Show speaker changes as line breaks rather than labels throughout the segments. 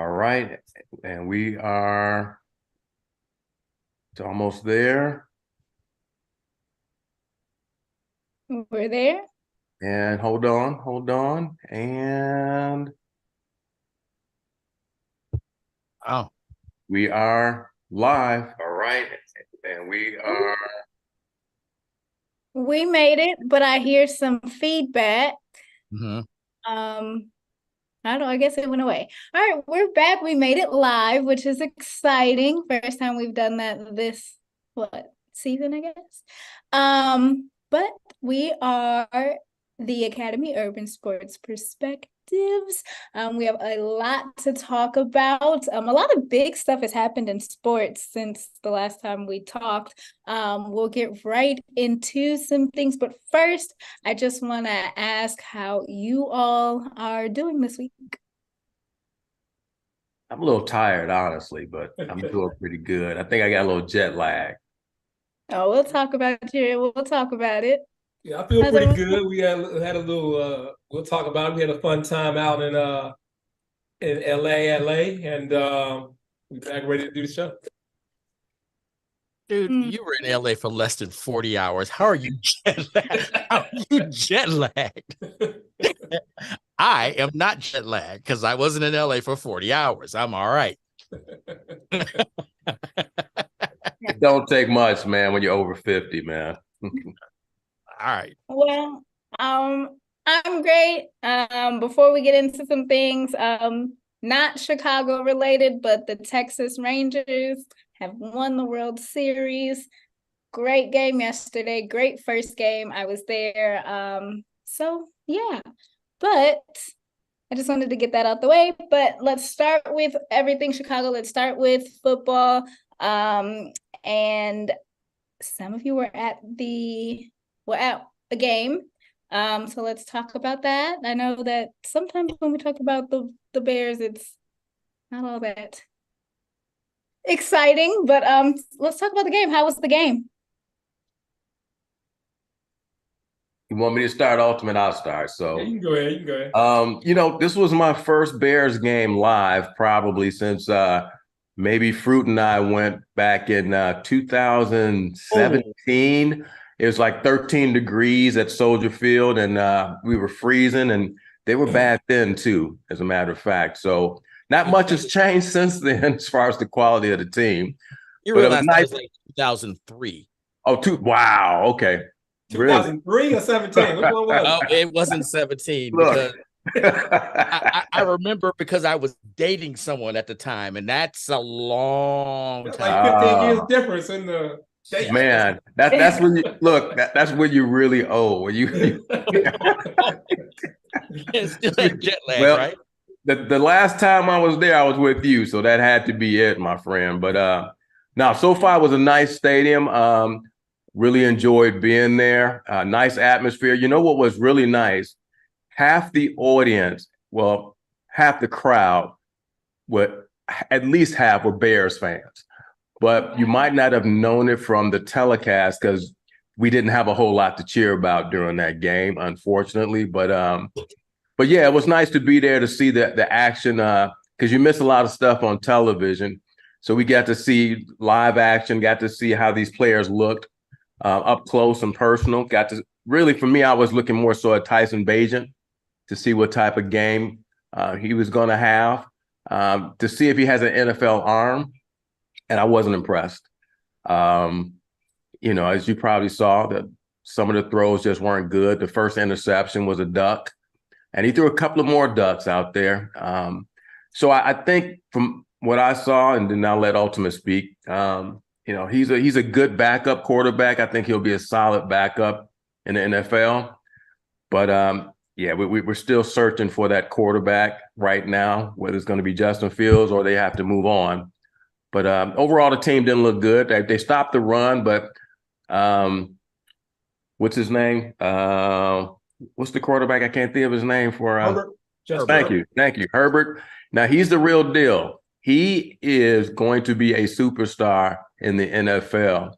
All right. And we are almost there.
We're there.
And hold on. And
Oh,
we are live. All right. And we are.
We made it, but I hear some feedback.
mhm.
I don't know, I guess it went away. All right, we're back. We made it live, which is exciting. First time we've done that this season, I guess. But we are the Academy Urban Sports Perspectives. We have a lot to talk about. A lot of big stuff has happened in sports since the last time we talked. We'll get right into some things, but first, I just want to ask how you all are doing this week.
I'm a little tired, honestly, but I'm doing pretty good. I think I got a little jet lag.
Oh, we'll talk about you. We'll talk about it.
Yeah, I feel
How's
pretty
everyone?
good. We had a little we'll talk about it. We had a fun time out in LA, and we're back ready to do the show.
Dude, you were in LA for less than 40 hours. How are you jet lagged? How are you jet lagged? I am not jet lagged because I wasn't in LA for 40 hours. I'm all right.
It don't take much, man, when you're over 50, man.
All right.
Well, I'm great. Before we get into some things, not Chicago related, but the Texas Rangers have won the World Series. Great game yesterday. Great first game. I was there. So yeah, but I just wanted to get that out the way. But let's start with everything Chicago. Let's start with football. And some of you were at the game. So let's talk about that. I know that sometimes when we talk about the Bears, it's not all that exciting, but let's talk about the game. How was the game?
You want me to start Ultimate? I'll start. So
Yeah, you can go ahead. You can go ahead.
This was my first Bears game live, probably since maybe Fruit and I went back in 2017. It was like 13 degrees at Soldier Field, and we were freezing, and they were bad then too, as a matter of fact. So not much has changed since then as far as the quality of the team.
You
But it was
realize that was like 2003.
Wow, okay. Really?
2003 or 17? Which one was
Oh, it wasn't 17
Look.
because I remember because I was dating someone at the time, and that's a long
That's
time.
like 15 years difference in the date.
Man, that's when you look. That's when you really old. When you
It's still in jet lag,
well,
right?
the last time I was there, I was with you, so that had to be it, my friend. But now SoFi was a nice stadium. Really enjoyed being there. Nice atmosphere. You know what was really nice? Half the audience, well, half the crowd, at least half were Bears fans. But you might not have known it from the telecast because we didn't have a whole lot to cheer about during that game, unfortunately. But yeah, it was nice to be there to see the action because you miss a lot of stuff on television. So we got to see live action, got to see how these players looked up close and personal. Got to really, for me, I was looking more so at Tyson Bagent to see what type of game he was going to have, to see if he has an NFL arm. And I wasn't impressed. As you probably saw, that some of the throws just weren't good. The first interception was a duck, and he threw a couple of more ducks out there. So I think from what I saw, and then I'll let Ultimate speak. He's a good backup quarterback. I think he'll be a solid backup in the NFL. But yeah, we're still searching for that quarterback right now, whether it's going to be Justin Fields or they have to move on. But overall, the team didn't look good. They stopped the run, but what's his name? What's the quarterback? I can't think of his name for.
Herbert.
Thank you, Herbert. Now he's the real deal. He is going to be a superstar in the NFL,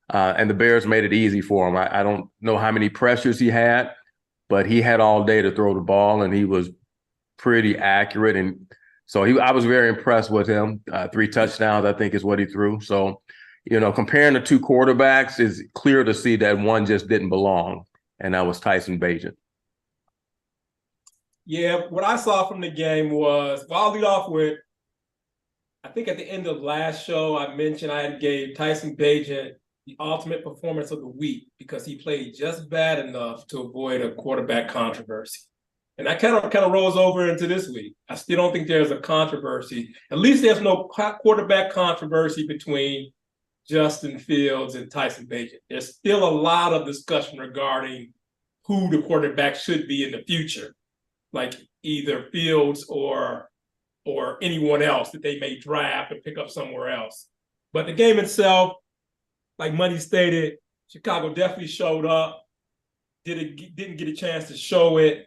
and the Bears made it easy for him. I don't know how many pressures he had, but he had all day to throw the ball, and he was pretty accurate. And So I was very impressed with him. 3 touchdowns, I think, is what he threw. So, comparing the two quarterbacks, it's clear to see that one just didn't belong, and that was Tyson Bagent.
Yeah, what I saw from the game was, well, I'll lead off with, I think at the end of last show, I mentioned I gave Tyson Bagent the ultimate performance of the week because he played just bad enough to avoid a quarterback controversy. And that kind of rolls over into this week. I still don't think there's a controversy. At least there's no quarterback controversy between Justin Fields and Tyson Bagent. There's still a lot of discussion regarding who the quarterback should be in the future, like either Fields or anyone else that they may draft or pick up somewhere else. But the game itself, like Money stated, Chicago definitely showed up. Didn't get a chance to show it.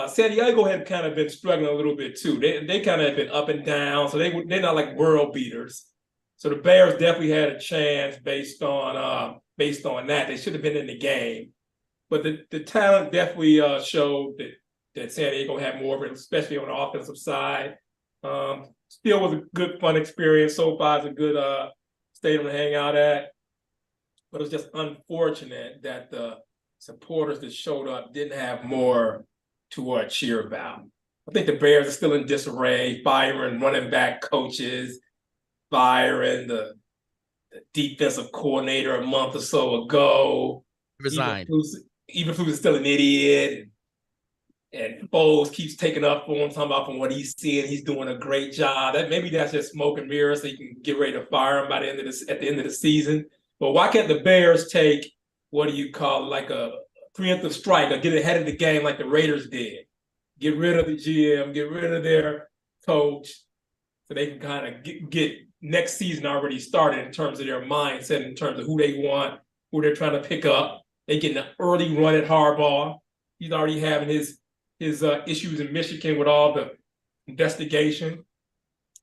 San Diego had kind of been struggling a little bit too. They kind of had been up and down, so they're not like world beaters. So the Bears definitely had a chance based on that. They should have been in the game, but the talent definitely showed that San Diego had more of it, especially on the offensive side. Still was a good, fun experience. SoFi is a good stadium to hang out at, but it was just unfortunate that the supporters that showed up didn't have more to cheer about. I think the Bears are still in disarray, firing running back coaches, firing the defensive coordinator a month or so ago.
Resigned.
Eberflus is still an idiot. And Foles keeps taking up for him, talking about from what he's seeing, he's doing a great job. Maybe that's just smoke and mirrors, so you can get ready to fire him at the end of the season. But why can't the Bears take like a preemptive strike or get ahead of the game like the Raiders did? Get rid of the GM, get rid of their coach, so they can kind of get next season already started in terms of their mindset, in terms of who they want, who they're trying to pick up. They get an early run at Harbaugh. He's already having his issues in Michigan with all the investigation.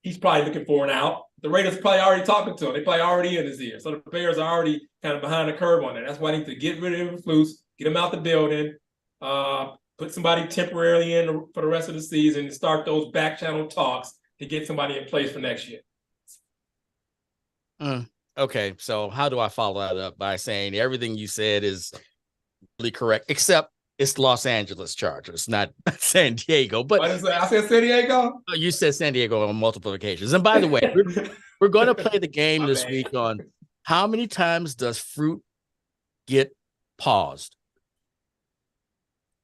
He's probably looking for an out. The Raiders probably already talking to him. They probably already in his ear. So the Bears are already kind of behind the curve on that. That's why they need to get rid of Eberflus, get him out the building, put somebody temporarily in for the rest of the season, and start those back channel talks to get somebody in place for next year.
Okay, so how do I follow that up by saying everything you said is really correct, except it's Los Angeles Chargers, not San Diego. But
I said San Diego?
You said San Diego on multiple occasions. And by the way, we're going to play the game this week on how many times does fruit get paused?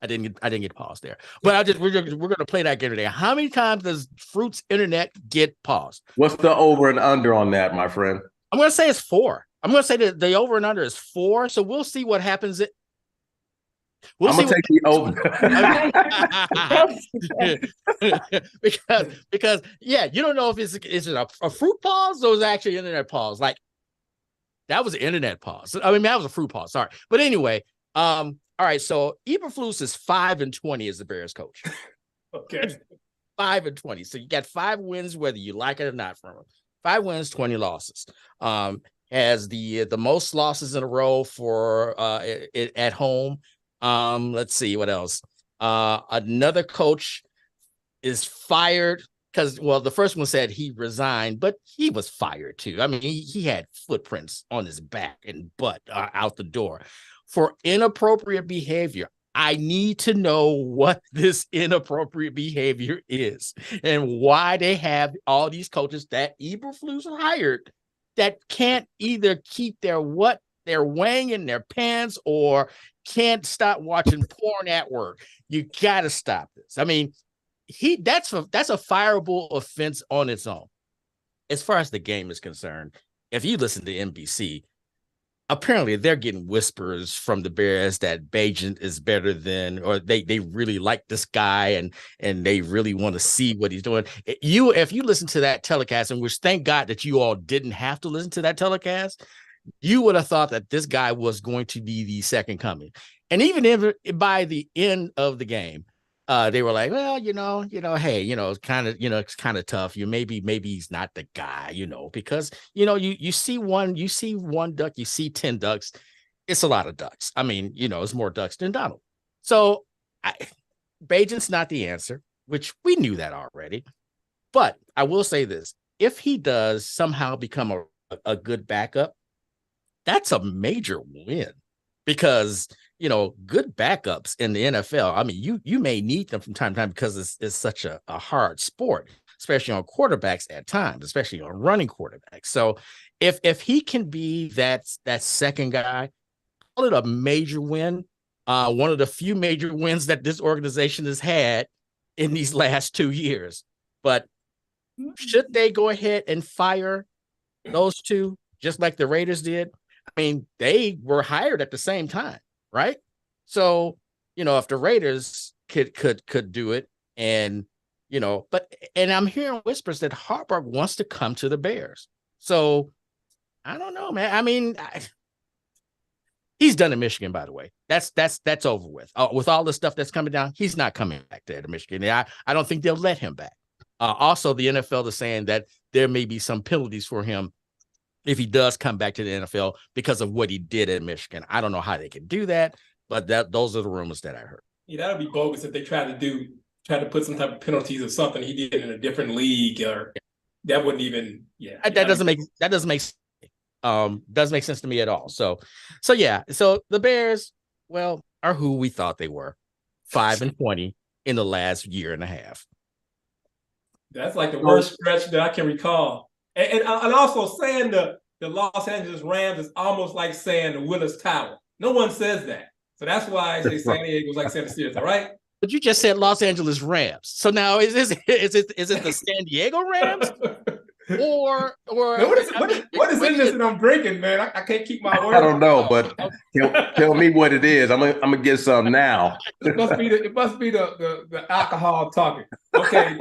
I didn't get paused there, but we're going to play that game today. How many times does fruit's internet get paused?
What's the over and under on that, my friend?
I'm going to say it's 4. I'm going to say that the over and under is 4. So we'll see what happens.
I'm gonna take the over.
because you don't know if is it a fruit pause or is it actually an internet pause. Like that was an internet pause. I mean, that was a fruit pause. Sorry, but anyway, all right. So Eberflus is 5-20 as the Bears coach.
Okay,
5-20. So you got 5 wins, whether you like it or not, from him. 5 wins, 20 losses. Has the most losses in a row for at home. Let's see what else. Another coach is fired because, well, the first one said he resigned, but he was fired too. I mean, he had footprints on his back and butt out the door for inappropriate behavior. I need to know what this inappropriate behavior is and why they have all these coaches that Eberflus hired that can't either keep their wang in their pants or can't stop watching porn at work. You got to stop this. I mean, that's a fireable offense on its own. As far as the game is concerned, if you listen to NBC, apparently they're getting whispers from the Bears that Bagent is better than, or they really like this guy and they really want to see what he's doing. If you listen to that telecast, and which thank God that you all didn't have to listen to that telecast, you would have thought that this guy was going to be the second coming. And even by the end of the game, they were like, well, hey, it's kind of tough. Maybe he's not the guy, because, you see one duck, you see 10 ducks. It's a lot of ducks. I mean, it's more ducks than Donald. So Bagent's not the answer, which we knew that already. But I will say this: if he does somehow become a good backup, that's a major win, because good backups in the NFL. I mean, you may need them from time to time because it's such a hard sport, especially on quarterbacks at times, especially on running quarterbacks. So if he can be that second guy, call it a major win. One of the few major wins that this organization has had in these last 2 years. But should they go ahead and fire those two, just like the Raiders did? I mean, they were hired at the same time, right? So, if the Raiders could do it, and and I'm hearing whispers that Harbaugh wants to come to the Bears. So I don't know, man. I mean, he's done in Michigan, by the way. That's over with. With all the stuff that's coming down, he's not coming back there to Michigan. I don't think they'll let him back. Also, the NFL is saying that there may be some penalties for him if he does come back to the NFL because of what he did at Michigan. I don't know how they can do that, but those are the rumors that I heard.
Yeah, that would be bogus if they try to put some type of penalties or something he did in a different league, or that wouldn't even. Yeah,
that doesn't make sense to me at all. So yeah. So the Bears, well, are who we thought they were, 5-20 in the last year and a half.
That's like the worst stretch that I can recall. And also saying the Los Angeles Rams is almost like saying the Willis Tower. No one says that. So that's why I say San Diego is like saying the Steelers, all right?
But you just said Los Angeles Rams. So now is it the San Diego Rams? Or
what is in this that I'm drinking, man? I can't keep my word.
I don't know, but tell me what it is. I'm gonna get some now.
It must be the alcohol talking. Okay.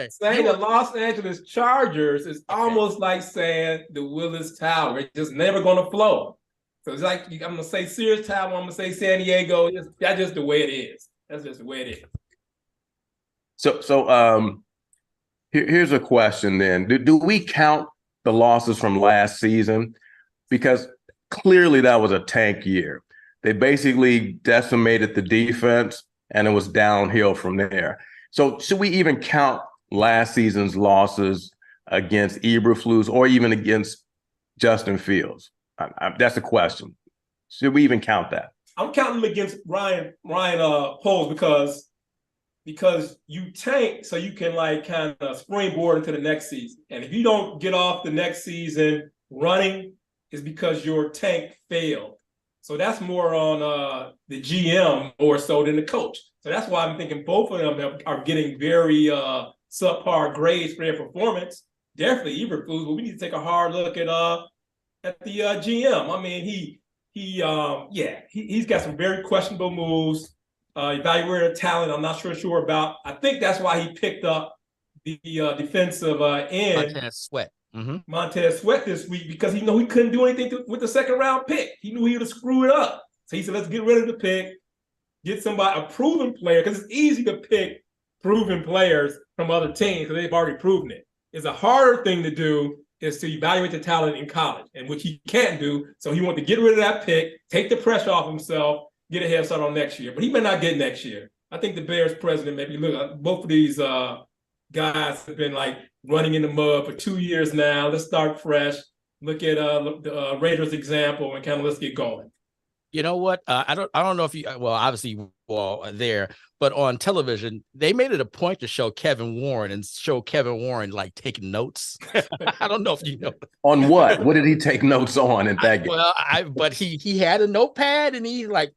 Saying the Los Angeles Chargers is almost like saying the Willis Tower. It's just never gonna flow. So it's like I'm gonna say Sears Tower, I'm gonna say San Diego. That's just the way it is. That's just the way it is.
So here's a question then. Do we count the losses from last season? Because clearly that was a tank year. They basically decimated the defense and it was downhill from there. So should we even count last season's losses against Eberflus or even against Justin Fields? That's the question. Should we even count that?
I'm counting them against Ryan Poles because you tank so you can like kind of springboard into the next season. And if you don't get off the next season running, it's because your tank failed. So that's more on the GM more so than the coach. So that's why I'm thinking both of them are getting very subpar grades for their performance. Definitely Eberflus, but we need to take a hard look at the GM. I mean, he's got some very questionable moves. Evaluated talent, I'm not sure about. I think that's why he picked up the defensive end.
Montez Sweat. Mm-hmm.
Montez Sweat this week because he knew he couldn't do anything with the second round pick. He knew he would have screwed it up. So he said, let's get rid of the pick, get somebody, a proven player, because it's easy to pick proven players from other teams because they've already proven it. It's a harder thing to do is to evaluate the talent in college, and which he can't do. So he wanted to get rid of that pick, take the pressure off himself, get a head start on next year. But he may not get next year. I think the Bears president maybe look, both of these guys have been like running in the mud for 2 years now. Let's start fresh. Look at the Raiders example and kind of let's get going.
You know what? I don't know if you, well, obviously there, but on television, they made it a point to show Kevin Warren like taking notes. I don't know if you know.
On what? What did he take notes on in that game?
Well, but he had a notepad and he's like,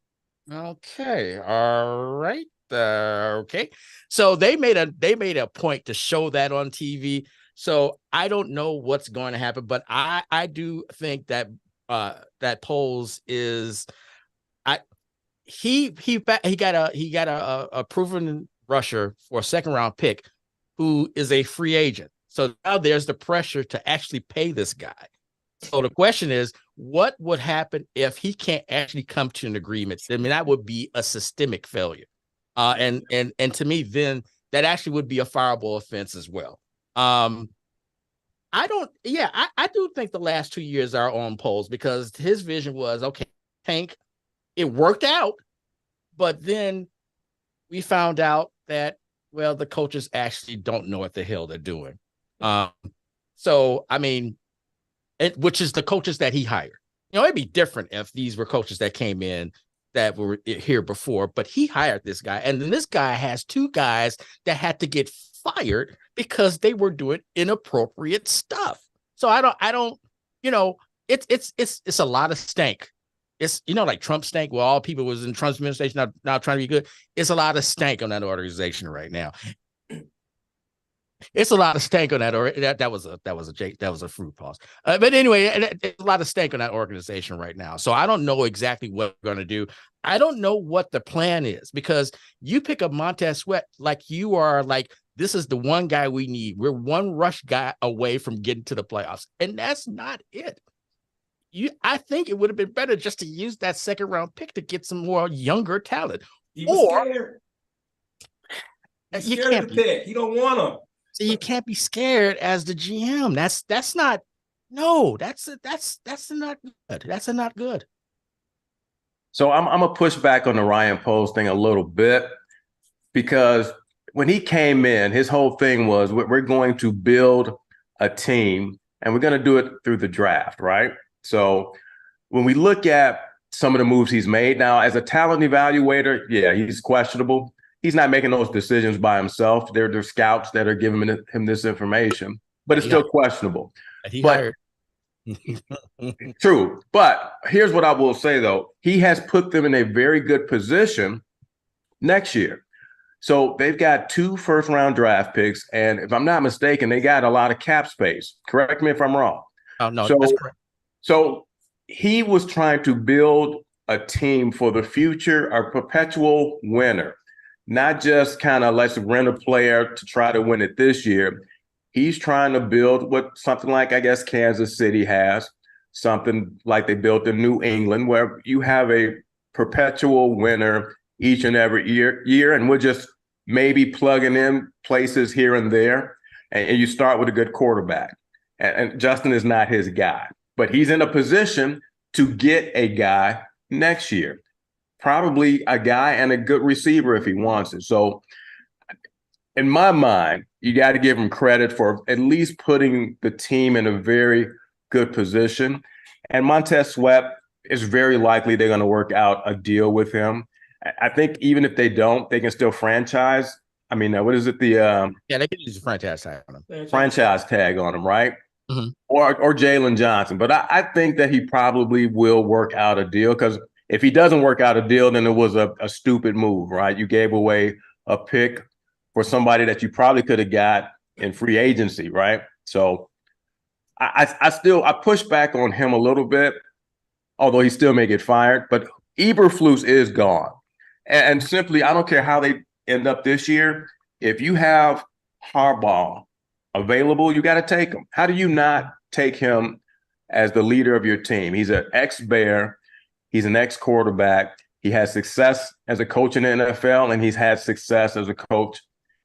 okay, all right. Okay. So they made a point to show that on TV. So I don't know what's going to happen, but I do think that that Poles is he got a proven rusher for a second round pick who is a free agent. So now there's the pressure to actually pay this guy. So the question is, what would happen if he can't actually come to an agreement? I mean, that would be a systemic failure. And to me, then that actually would be a fireable offense as well. I do think the last 2 years are on Poles because his vision was, okay, tank, it worked out, but then we found out that well, the coaches actually don't know what the hell they're doing. So, I mean, which is the coaches that he hired. It'd be different if these were coaches that came in that were here before, but he hired this guy. And then this guy has two guys that had to get fired because they were doing inappropriate stuff. So I don't, it's a lot of stank. It's, like Trump stank, where all people was in Trump's administration now trying to be good. It's a lot of stank on that organization right now. It's a lot of stank on that, or that was a fruit pause. But anyway, there's a lot of stank on that organization right now. So I don't know exactly what we're going to do. I don't know what the plan is, because you pick up Montez Sweat like you are like, this is the one guy we need. We're one rush guy away from getting to the playoffs, and that's not it. I think it would have been better just to use that second round pick to get some more younger talent.
He was scared. He's scared to pick. He don't want them.
So you can't be scared as the GM. That's not good. That's not good.
So I'm gonna push back on the Ryan Poles thing a little bit, because when he came in, his whole thing was we're going to build a team and we're going to do it through the draft, right? So when we look at some of the moves he's made now as a talent evaluator, yeah, he's questionable. He's not making those decisions by himself. They're scouts that are giving him this information, but it's still questionable. True. But here's what I will say, though. He has put them in a very good position next year. So they've got 2 first-round draft picks, and if I'm not mistaken, they got a lot of cap space. Correct me if I'm wrong.
Oh, no,
that's correct. So he was trying to build a team for the future, a perpetual winner, not just kind of let's rent a player to try to win it this year. He's trying to build what something like, I guess, Kansas City has, something like they built in New England, where you have a perpetual winner each and every year, and we're just maybe plugging in places here and there, and you start with a good quarterback. And Justin is not his guy, but he's in a position to get a guy next year, probably a guy and a good receiver if he wants it. So in my mind, you got to give him credit for at least putting the team in a very good position. And Montez Sweat is very likely they're going to work out a deal with him. I think even if they don't, they can still franchise. I mean, what is it?
They can use a franchise tag on him.
Franchise tag on him, right?
Mm-hmm.
Or Jalen Johnson. But I think that he probably will work out a deal, because if he doesn't work out a deal, then it was a stupid move, right? You gave away a pick for somebody that you probably could have got in free agency, right? So I push back on him a little bit, although he still may get fired. But Eberflus is gone. And simply, I don't care how they end up this year. If you have Harbaugh available, you got to take him. How do you not take him as the leader of your team? He's an ex-Bear. He's an ex-quarterback. He has success as a coach in the NFL, and he's had success as a coach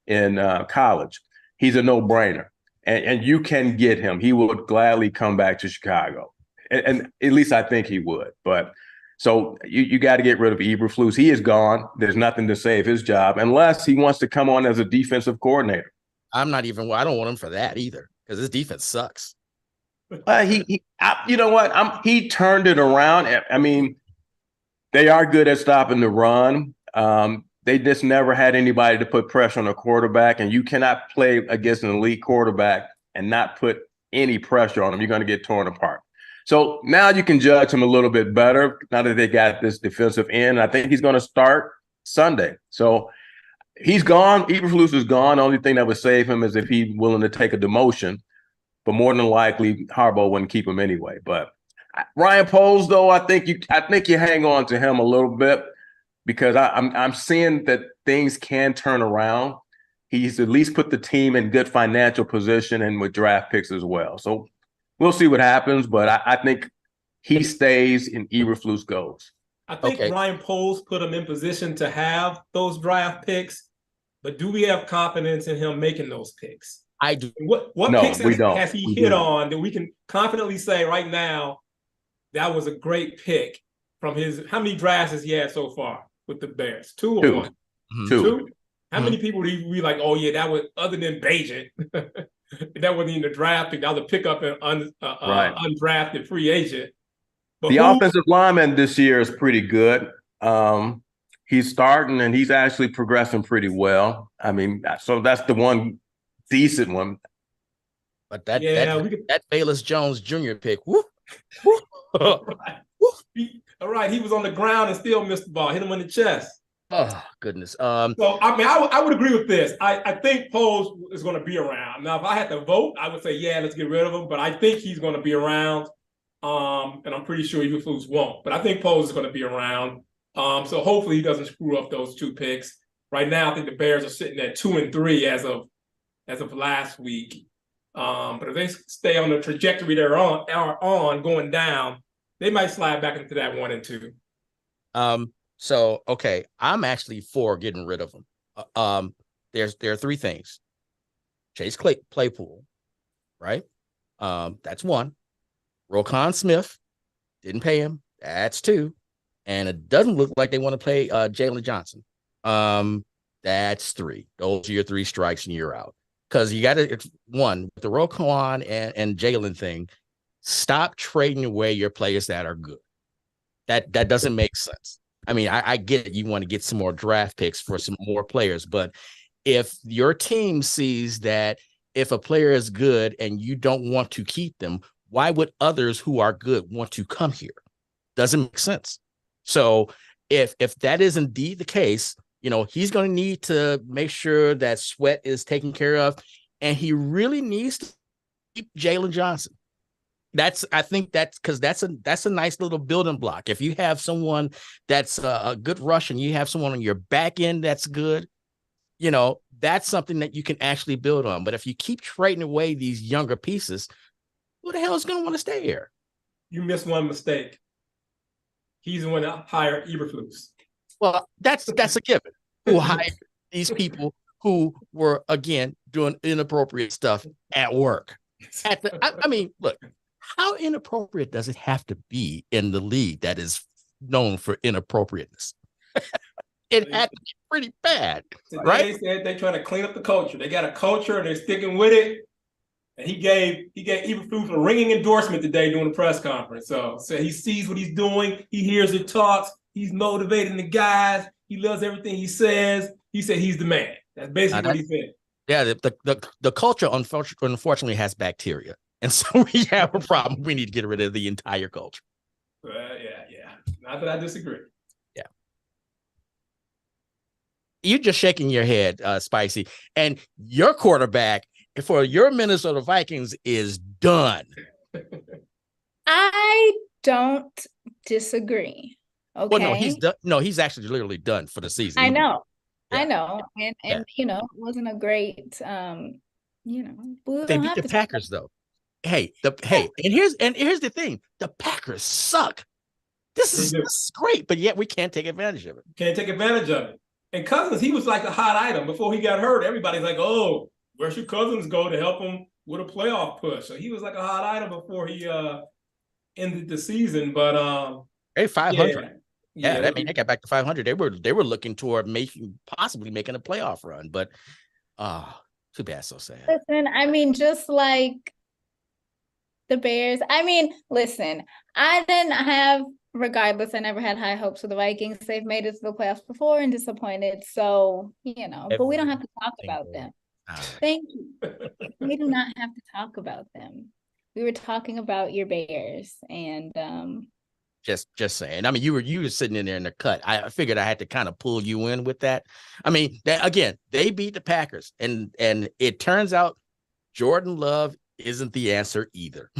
in college. He's a no-brainer. And you can get him. He would gladly come back to Chicago. And at least I think he would. But so you got to get rid of Eberflus. He is gone. There's nothing to save his job unless he wants to come on as a defensive coordinator.
I don't want him for that either, because his defense sucks.
You know what? He turned it around. I mean, they are good at stopping the run. They just never had anybody to put pressure on a quarterback, and you cannot play against an elite quarterback and not put any pressure on him. You're going to get torn apart. So now you can judge him a little bit better now that they got this defensive end. I think he's going to start Sunday. So he's gone. Eberflus is gone. The only thing that would save him is if he's willing to take a demotion. But more than likely, Harbaugh wouldn't keep him anyway. But Ryan Poles, though, I think you hang on to him a little bit, because I'm seeing that things can turn around. He's at least put the team in good financial position and with draft picks as well. So we'll see what happens, but I think he stays and Eberflus goes.
I think Ryan Poles put him in position to have those draft picks, but do we have confidence in him making those picks?
I do.
What picks has he hit on that we can confidently say right now that was a great pick from his? How many drafts has he had so far with the Bears? 2 or 1?
Two.
How many people do you be like, oh yeah, that was other than Bajent, that wasn't even a draft pick, that was a pickup and undrafted free agent. But
the offensive lineman this year is pretty good. He's starting and he's actually progressing pretty well. I mean, so that's the one decent one.
But that Bayless Jones Jr. pick, whoop,
whoop. All right, he was on the ground and still missed the ball, hit him in the chest.
Oh goodness.
So I mean, I would agree with this. I think Poles is going to be around. Now, if I had to vote, I would say, yeah, let's get rid of him. But I think he's going to be around. And I'm pretty sure Eberflus won't. But I think Poles is going to be around. So hopefully he doesn't screw up those 2 picks. Right now, I think the Bears are sitting at 2 and 3 as of last week. But if they stay on the trajectory they're on going down, they might slide back into that 1 and 2.
So okay, I'm actually for getting rid of them. There are 3 things. Chase Claypool, right? That's 1. Roquan Smith, didn't pay him. That's 2. And it doesn't look like they want to play Jalen Johnson. That's 3. Those are your 3 strikes and you're out. Because you got to, 1, the Roquan and Jalen thing, stop trading away your players that are good. That doesn't make sense. I mean, I get it. You want to get some more draft picks for some more players. But if your team sees that if a player is good and you don't want to keep them, why would others who are good want to come here? Doesn't make sense. So if that is indeed the case, he's going to need to make sure that Sweat is taken care of, and he really needs to keep Jalen Johnson. I think that's because that's a nice little building block. If you have someone that's a good rush and you have someone on your back end that's good, that's something that you can actually build on. But if you keep trading away these younger pieces, who the hell is going to want to stay here?
You missed one mistake. He's the one that hired Eberflus.
Well, that's a given. Who hired these people who were, again, doing inappropriate stuff at work? I mean, look, how inappropriate does it have to be in the league that is known for inappropriateness? It had to be pretty bad, right?
They said they're trying to clean up the culture. They got a culture and they're sticking with it. And he gave Eberflus a ringing endorsement today during the press conference. So he sees what he's doing. He hears the talks. He's motivating the guys. He loves everything he says. He said he's the man. That's basically what he said.
Yeah, the culture unfortunately has bacteria. And so we have a problem. We need to get rid of the entire culture.
Yeah. Not that I disagree.
Yeah. You're just shaking your head, Spicy. And your quarterback for your Minnesota Vikings is done.
I don't disagree. Okay.
Well, no, he's done. No, he's actually literally done for the season.
I know. Yeah. I know. And it wasn't a great
they beat the Packers though. And here's the thing. The Packers suck. This is great, but yet we can't take advantage of it.
Can't take advantage of it. And Cousins, he was like a hot item before he got hurt. Everybody's like, oh, where should Cousins go to help him with a playoff push? So he was like a hot item before he ended the season. But
hey, 500. Yeah, I mean, they got back to 500. They were looking toward possibly making a playoff run, but too bad, so sad.
Listen, I mean, just like the Bears. I mean, listen, I never had high hopes for the Vikings. They've made it to the playoffs before and disappointed. So, but we don't have to talk about them. Thank you. We do not have to talk about them. We were talking about your Bears and
just saying. I mean, you were sitting in there in the cut. I figured I had to kind of pull you in with that. I mean, they beat the Packers, and it turns out Jordan Love isn't the answer either.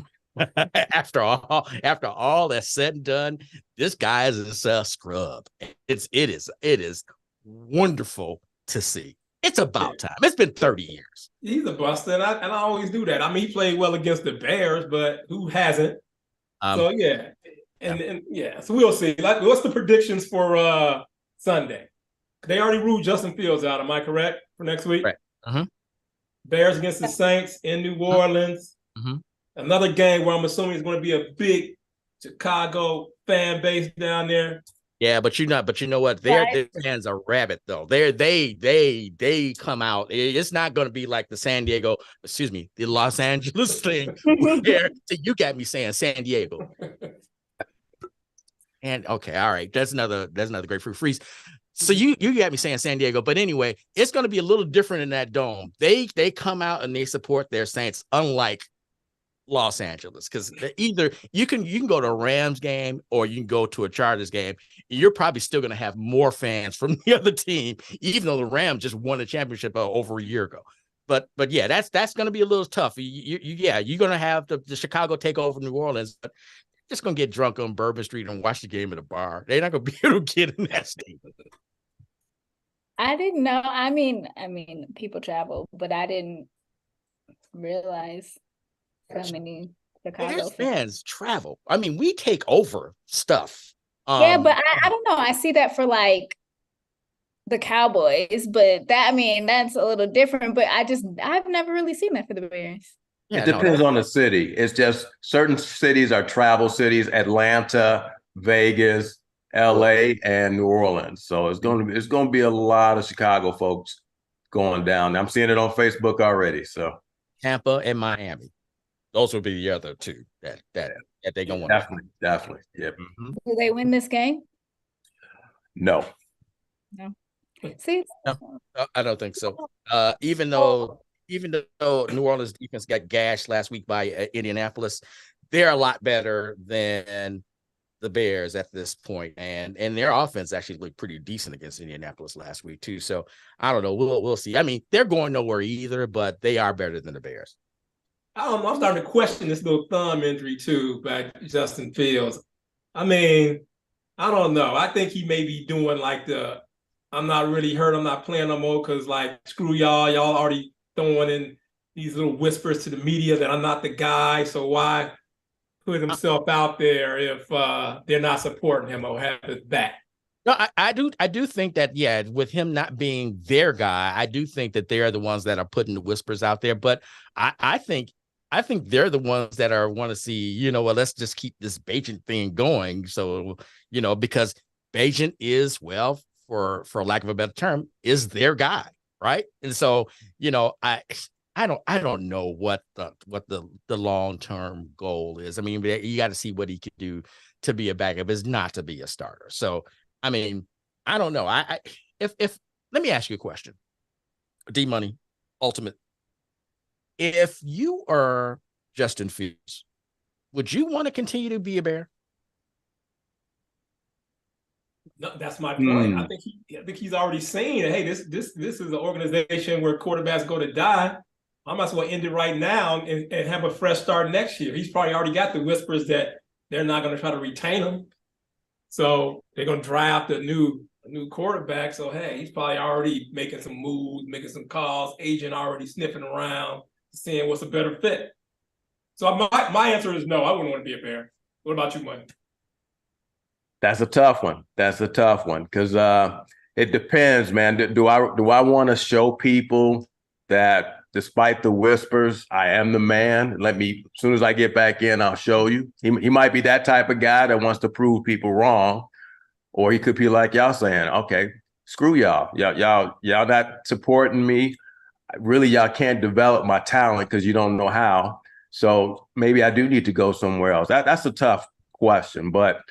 after all that's said and done, this guy is a scrub. It is wonderful to see. It's about time. It's been 30 years.
He's a buster, and I always do that. I mean, he played well against the Bears, but who hasn't? So yeah. And so we'll see. Like, what's the predictions for Sunday? They already ruled Justin Fields out. Am I correct for next week?
Right. Uh-huh.
Bears against the Saints in New Orleans.
Uh-huh.
Another game where I'm assuming it's going to be a big Chicago fan base down there.
Yeah, but you know what? Their fans are rabid though. They come out. It's not going to be like the Los Angeles thing. Where so you got me saying San Diego. And okay, all right, that's another grapefruit freeze. So you got me saying San Diego, but anyway, it's going to be a little different in that dome. They come out and they support their Saints, unlike Los Angeles, because either you can go to a Rams game or you can go to a Chargers game. You're probably still going to have more fans from the other team, even though the Rams just won the championship over a year ago. But yeah, that's going to be a little tough. You're going to have the Chicago take over New Orleans, but just going to get drunk on Bourbon Street and watch the game at a bar. They're not going to be able to get in that state.
I didn't know. I mean, people travel, but I didn't realize so many Chicago
fans travel. I mean, we take over stuff.
Yeah, but I don't know. I see that for like the Cowboys, but that's a little different. But I've never really seen that for the Bears.
Yeah, it depends on the city. It's just certain cities are travel cities: Atlanta, Vegas, LA, and New Orleans. So it's going to be a lot of Chicago folks going down. I'm seeing it on Facebook already. So
Tampa and Miami. Those will be the other two that they're going to
want. Definitely. Yep.
Mm-hmm. Do they win this game?
No.
See?
No, I don't think so. Even though New Orleans defense got gashed last week by Indianapolis, they're a lot better than the Bears at this point, and their offense actually looked pretty decent against Indianapolis last week too. So I don't know. We'll see. I mean, they're going nowhere either, but they are better than the Bears.
I'm starting to question this little thumb injury too by Justin Fields. I mean, I don't know. I think he may be doing like I'm not really hurt, I'm not playing no more because like screw y'all already throwing in these little whispers to the media that I'm not the guy. So why put himself out there if they're not supporting him or have his back?
No, I do think that, yeah, with him not being their guy, I do think that they're the ones that are putting the whispers out there. But I think they're the ones that want to see, let's just keep this Bagent thing going. So, because Bagent is, well, for lack of a better term, is their guy, right? And so, I don't know what the long-term goal is. I mean, you got to see what he can do to be a backup, is not to be a starter. So, I mean, I don't know. If let me ask you a question, D Money, Ultimate. If you are Justin Fields, would you want to continue to be a Bear?
No, that's my point. I think he's already saying, hey, this is an organization where quarterbacks go to die. I might as well end it right now and have a fresh start next year. He's probably already got the whispers that they're not going to try to retain him. So they're going to draft a new quarterback. So, hey, he's probably already making some moves, making some calls, agent already sniffing around, seeing what's a better fit. So my answer is no, I wouldn't want to be a Bear. What about you, Mike?
That's a tough one. Because it depends, man. Do I want to show people that despite the whispers, I am the man? As soon as I get back in, I'll show you. He might be that type of guy that wants to prove people wrong, or he could be like y'all saying, okay, screw y'all. Y'all not supporting me. Really, y'all can't develop my talent because you don't know how. So maybe I do need to go somewhere else. That's a tough question, but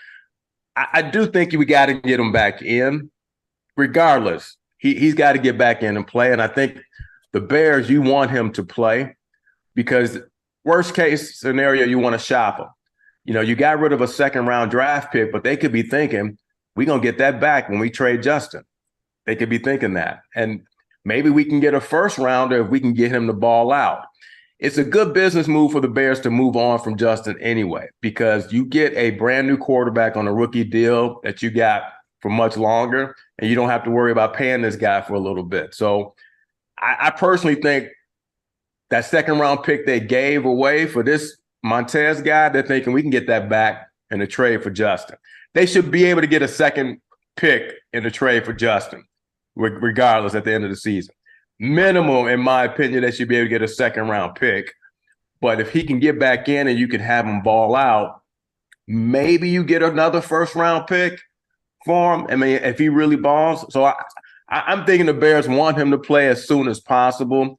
I do think we got to get him back in. Regardless, he's got to get back in and play. And I think the Bears, you want him to play because worst case scenario, you want to shop him. You got rid of a second round draft pick, but they could be thinking, we're going to get that back when we trade Justin. They could be thinking that. And maybe we can get a first rounder if we can get him the ball out. It's a good business move for the Bears to move on from Justin anyway, because you get a brand new quarterback on a rookie deal that you got for much longer, and you don't have to worry about paying this guy for a little bit. So I personally think that second round pick they gave away for this Montez guy, they're thinking we can get that back in a trade for Justin. They should be able to get a second pick in a trade for Justin, regardless at the end of the season. Minimum, in my opinion, they should be able to get a second round pick. But if he can get back in and you can have him ball out, maybe you get another first round pick for him. I mean, if he really balls. So I'm thinking the Bears want him to play as soon as possible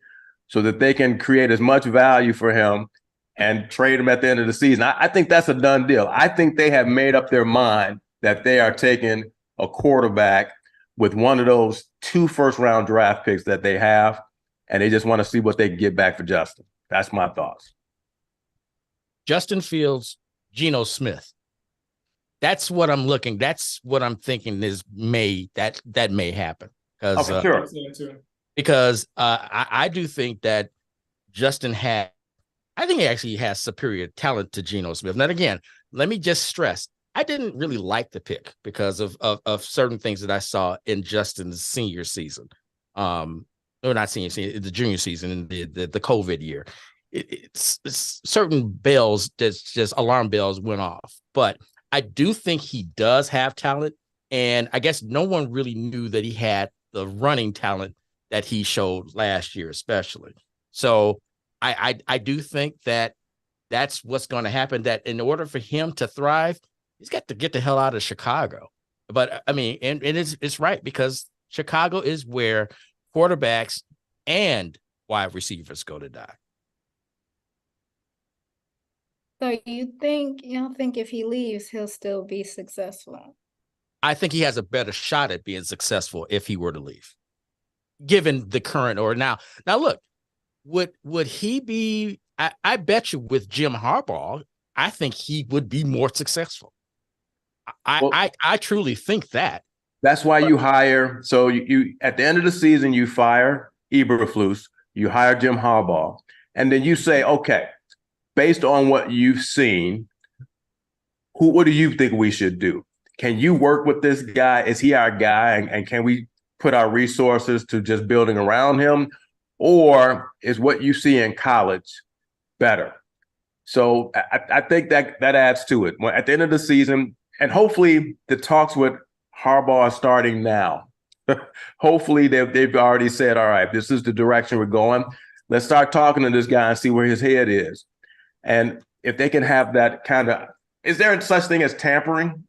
so that they can create as much value for him and trade him at the end of the season. I think that's a done deal. I think they have made up their mind that they are taking a quarterback with one of those 2 first-round draft picks that they have, and they just want to see what they can get back for Justin. That's my thoughts.
Justin Fields, Geno Smith. That's what I'm looking. That's what I'm thinking that may happen.
Sure.
Because I do think that Justin I think he actually has superior talent to Geno Smith. Now, again, let me just stress, I didn't really like the pick because of certain things that I saw in Justin's senior season. Or not senior season, the junior season in the COVID year. It's certain bells, just alarm bells went off. But I do think he does have talent. And I guess no one really knew that he had the running talent that he showed last year, especially. So I do think that that's what's going to happen, that in order for him to thrive, he's got to get the hell out of Chicago. But I mean, and it's right, because Chicago is where quarterbacks and wide receivers go to die.
So you don't think if he leaves, he'll still be successful?
I think he has a better shot at being successful if he were to leave, given the current or now. Now, look, would he be? I bet you with Jim Harbaugh, I think he would be more successful. I truly think that.
That's why you hire. So you at the end of the season, you fire Eberflus, you hire Jim Harbaugh, and then you say, okay, based on what you've seen, what do you think we should do? Can you work with this guy? Is he our guy? And can we put our resources to just building around him? Or is what you see in college better? So I think that adds to it. At the end of the season, and hopefully the talks with Harbaugh are starting now. Hopefully they've already said, all right, this is the direction we're going. Let's start talking to this guy and see where his head is. And if they can have that kind of, is there such thing as tampering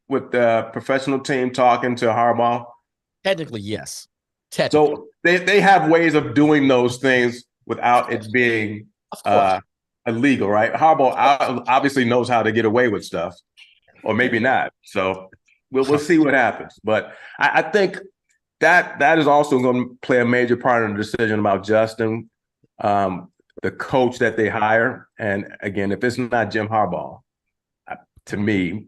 with the professional team talking to Harbaugh?
Technically, yes.
So they have ways of doing those things without it being illegal, right? Harbaugh obviously knows how to get away with stuff, or maybe not. So we'll see what happens. But I think that is also going to play a major part in the decision about Justin, the coach that they hire. And again, if it's not Jim Harbaugh, to me,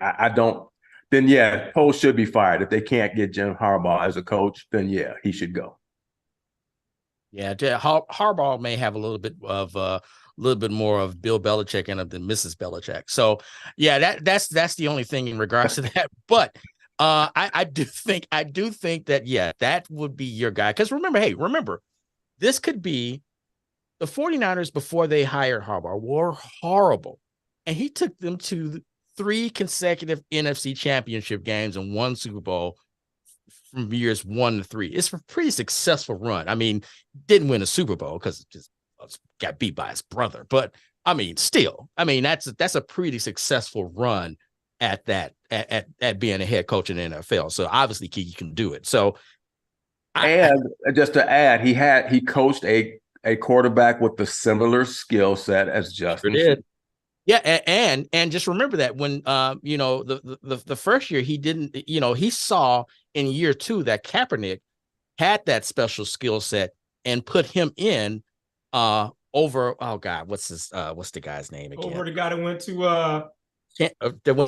I don't. Then yeah, Poles should be fired. If they can't get Jim Harbaugh as a coach, then yeah, he should go.
Yeah, Harbaugh may have a little bit more of Bill Belichick in him than Mrs. Belichick. So yeah, that's the only thing in regards to that. But I do think that that would be your guy. Because remember, this could be the 49ers before they hired Harbaugh were horrible, and he took them to 3 consecutive NFC championship games and 1 Super Bowl from years 1 to 3. It's a pretty successful run. I mean, didn't win a Super Bowl because it just got beat by his brother. But I mean, still, that's a pretty successful run at that, at being a head coach in the NFL. So obviously he can do it. So just to add, he coached a quarterback with a similar skill set as Justin. Did. Yeah, and just remember that when the first year he didn't, he saw in year 2 that Kaepernick had that special skill set and put him in over, oh God, what's the guy's name again?
Over the guy that went to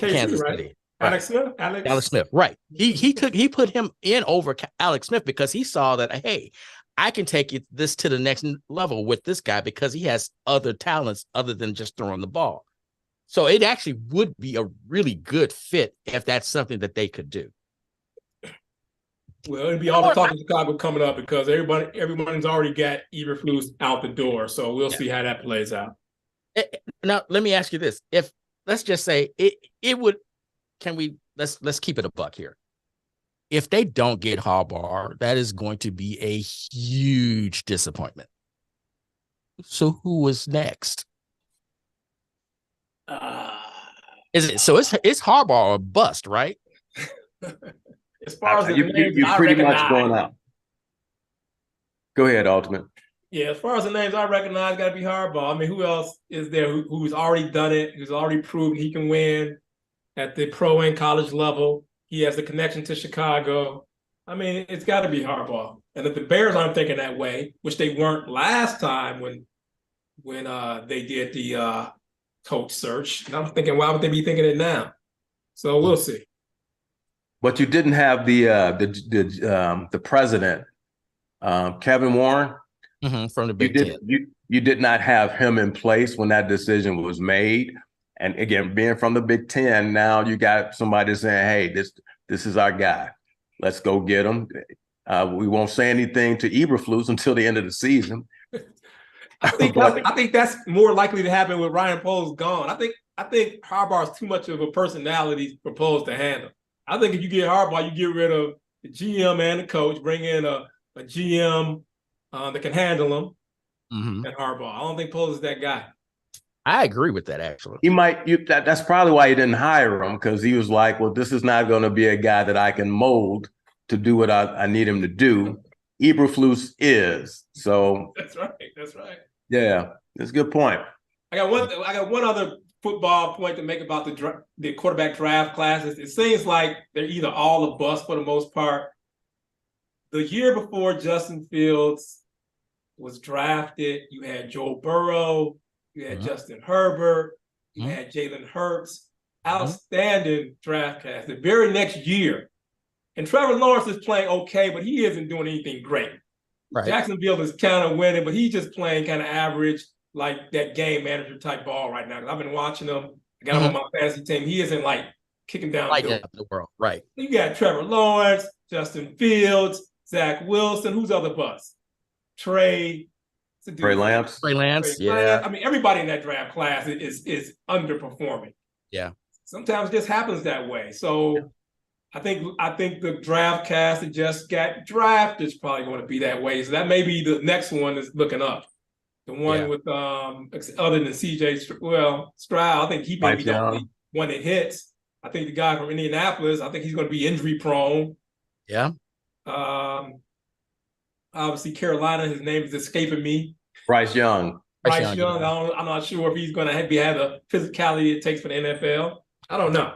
Kansas City.
Alex Smith.
Alex Smith, right. He put him in over Alex Smith because he saw that, hey, I can take this to the next level with this guy because he has other talents other than just throwing the ball. So it actually would be a really good fit if that's something that they could do.
Well, it'd be all the talk in Chicago coming up because everyone's already got Eberflus out the door. So we'll see how that plays out.
Now, let me ask you this. If let's just say it would, let's keep it a buck here. If they don't get Harbaugh, that is going to be a huge disappointment. So who was next? It's Harbaugh or bust, right?
As far as the
You
names
you
I
pretty much
recognize,
going out. Go ahead, Ultimate.
yeah, as far as the names I recognize, got to be Harbaugh. I mean, who else is there who's already done it, who's already proved he can win at the pro and college level? He has the connection to Chicago. I mean, it's got to be Harbaugh. And if the Bears aren't thinking that way, which they weren't last time when they did the coach search, and I'm thinking, why would they be thinking it now? So we'll see.
But you didn't have the president, Kevin Warren.
From the
You
Big Ten.
you did not have him in place when that decision was made. And again, being from the Big Ten, now you got somebody saying, "Hey, this is our guy. Let's go get him." We won't say anything to Eberflus until the end of the season.
I think that's more likely to happen with Ryan Poles gone. I think Harbaugh is too much of a personality for Poles to handle. I think if you get Harbaugh, you get rid of the GM and the coach, bring in a GM that can handle him, and Harbaugh. I don't think Poles is that guy.
I agree with that, actually.
He might. That's probably why he didn't hire him, because he was like, "Well, this is not going to be a guy that I can mold to do what I need him to do." Eberflus is. So
That's right. That's right.
yeah, that's a good point.
I got one other football point to make about the quarterback draft classes. It seems like they're either all a bust for the most part. The year before Justin Fields was drafted, you had Joe Burrow, you had Justin Herbert, you had Jalen Hurts. Outstanding draft class. The very next year, and Trevor Lawrence is playing okay, but he isn't doing anything great. Right. Jacksonville is kind of winning, but he's just playing kind of average, like that game manager type ball right now. I've been watching him. I got him on my fantasy team. He isn't like kicking down
the world. Right.
You got Trevor Lawrence, Justin Fields, Zach Wilson. Who's other bust? Trey
Lance.
Yeah.
I mean, everybody in that draft class is underperforming.
Yeah.
Sometimes it just happens that way. So I think the draft cast that just got drafted is probably going to be that way. So that may be the next one that's looking up. The one with other than CJ Stroud, I think he may be the only one that hits. I think the guy from Indianapolis, I think he's going to be injury prone.
Yeah.
Obviously Carolina, his name is escaping me.
Bryce Young.
I'm not sure if he's going to have the physicality it takes for the NFL. I don't know.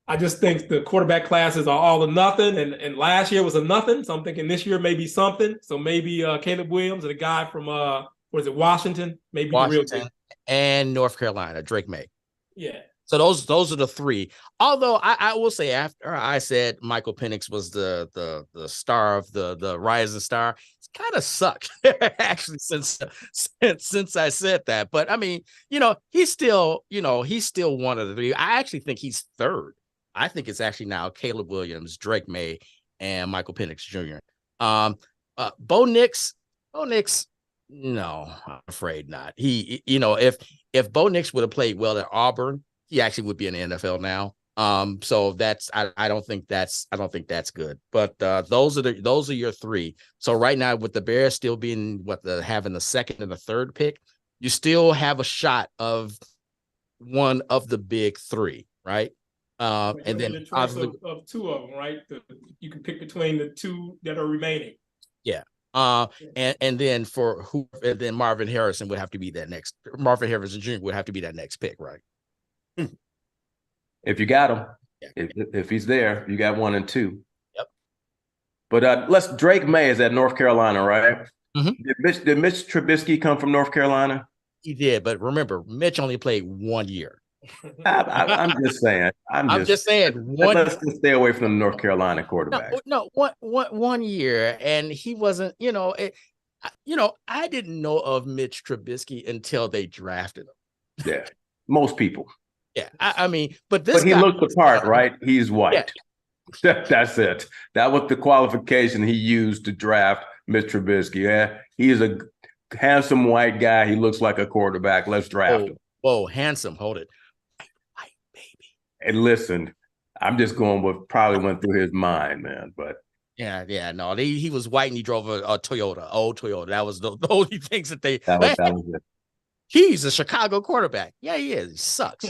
I just think the quarterback classes are all or nothing, and last year was a nothing. So I'm thinking this year may be something. So maybe Caleb Williams and a guy from Washington, maybe
Washington
the real
and North Carolina, Drake May.
Yeah.
So those are the three. Although I will say, after I said Michael Penix was the star of the rising star, it's kind of sucked actually since I said that. But I mean, he's still one of the three. I actually think he's third. I think it's actually now Caleb Williams, Drake May, and Michael Penix Jr. Bo Nix, no, I'm afraid not. He, if Bo Nix would have played well at Auburn, he actually would be in the NFL now. So I don't think that's good. But those are your three. So right now, with the Bears still being having the second and the third pick, you still have a shot of one of the big three, right? And then
the choice of two of them, right? You can pick between the two that are remaining.
Yeah. And then then Marvin Harrison would have to be that next. Marvin Harrison Jr. would have to be that next pick, right?
If you got him, if he's there, you got 1 and 2.
Yep.
But Drake May is at North Carolina, right?
Mm-hmm.
Did Mitch Trubisky come from North Carolina?
He did, but remember, Mitch only played 1 year.
I'm just saying. I'm just saying. Let's just stay away from the North Carolina quarterback.
No, 1 year, and he wasn't. I didn't know of Mitch Trubisky until they drafted him.
Yeah, most people.
Yeah, I mean, but
he looked the part, right? He's white. Yeah. That's it. That was the qualification he used to draft Mitch Trubisky. Yeah, he's a handsome white guy. He looks like a quarterback. Let's draft him.
Whoa, handsome. Hold it. White baby.
And listen, I'm just going what probably went through his mind, man. But
yeah, no, he was white and he drove a Toyota, old Toyota. That was the only things that they.
That was it.
He's a Chicago quarterback. Yeah, he is. He sucks.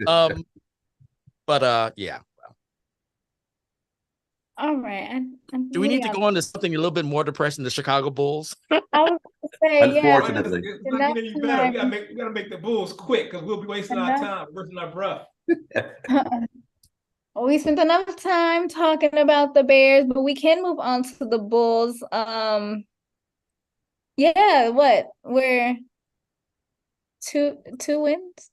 Yeah.
All right.
Do we need to go on to something a little bit more depressing, the Chicago Bulls?
I was gonna say, yeah,
Unfortunately.
It's not
enough
getting any better.
time.
We gotta make the Bulls quick because we'll be wasting our
Enough.
time, wasting our breath.
We spent enough time talking about the Bears, but we can move on to the Bulls. Yeah, what? We're two wins.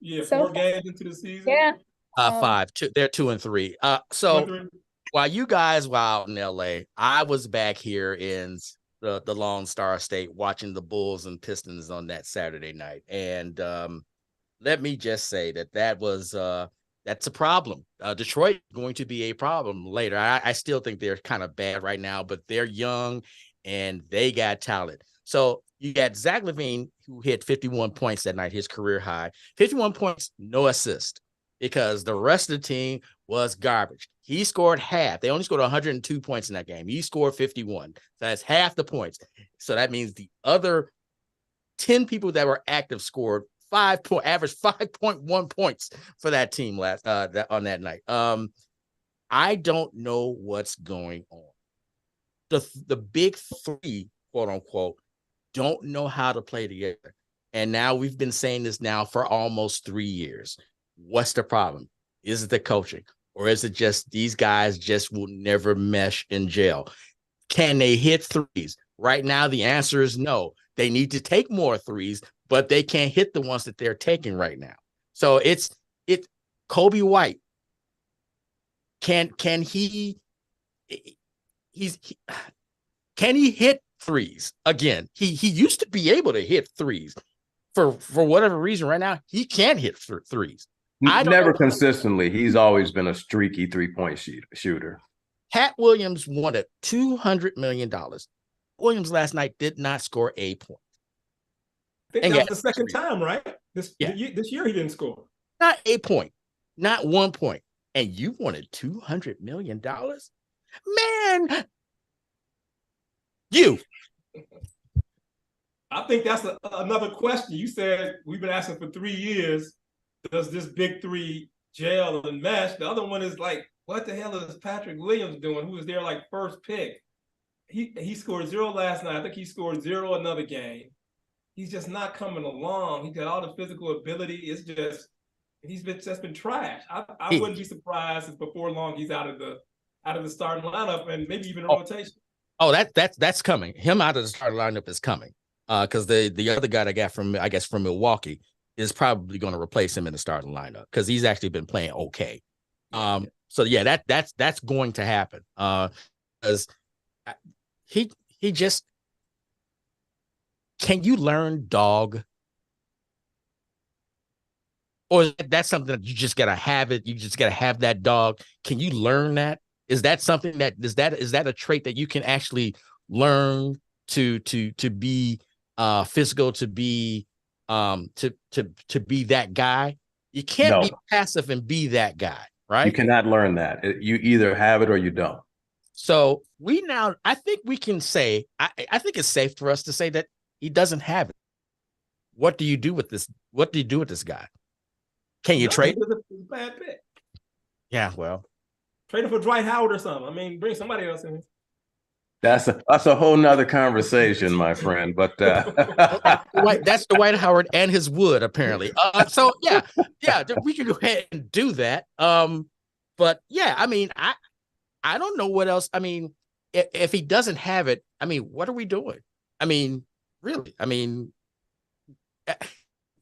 Yeah,
So
4 games into the season.
Yeah.
5. They're 2 and 3. So
2-3.
while you guys were out in LA, I was back here in the Lone Star State watching the Bulls and Pistons on that Saturday night. And let me just say that's a problem. Detroit is going to be a problem later. I still think they're kind of bad right now, but they're young and they got talent. So you got Zach LaVine, who hit 51 points that night, his career high. 51 points, no assist, because the rest of the team was garbage. He scored half. They only scored 102 points in that game. He scored 51. So that's half the points. So that means the other 10 people that were active scored average 5.1 points for that team on that night. I don't know what's going on. The big three, quote unquote, don't know how to play together. And now we've been saying this now for almost 3 years. What's the problem? Is it the coaching? Or is it just these guys just will never mesh in jail? Can they hit threes? Right now, the answer is no. They need to take more threes, but they can't hit the ones that they're taking right now. So it's Kobe White. Can he hit threes again? He used to be able to hit threes. For whatever reason, right now he can't hit threes.
Never consistently. He's always been a streaky 3-point shooter.
Pat Williams wanted $200 million. Williams last night did not score a point.
I think that was the second time, right? This year he didn't score.
Not a point, not 1 point. And you wanted $200 million? Man, you.
I think that's another question. You said we've been asking for 3 years. Does this big three gel and mesh? The other one is like, what the hell is Patrick Williams doing? Who was their like first pick? He scored 0 last night. I think he scored 0 another game. He's just not coming along. He's got all the physical ability. It's just he's just been trash. I wouldn't be surprised if before long he's out of the starting lineup and maybe even a rotation.
Oh, that's coming. Him out of the starting lineup is coming. Because the other guy I got from Milwaukee is probably going to replace him in the starting lineup because he's actually been playing okay. So yeah, that's going to happen. Because he just, can you learn dog? Or that's something that you just gotta have it. You just gotta have that dog. Can you learn that? Is that something is that a trait that you can actually learn to be physical, to be to be that guy? You can't be passive and be that guy, right?
You cannot learn that. You either have it or you don't.
So I think we can say, I think it's safe for us to say that he doesn't have it. What do you do with this? What do you do with this guy? Can you trade?
It's a bad pick.
Yeah, well,
trade him for Dwight Howard or something. I mean, bring somebody else in.
That's a whole nother conversation, my friend. But
that's Dwight Howard and his wood, apparently. So yeah, we can go ahead and do that. But yeah, I mean, I don't know what else. I mean, if he doesn't have it, I mean, what are we doing? I mean, really? I mean,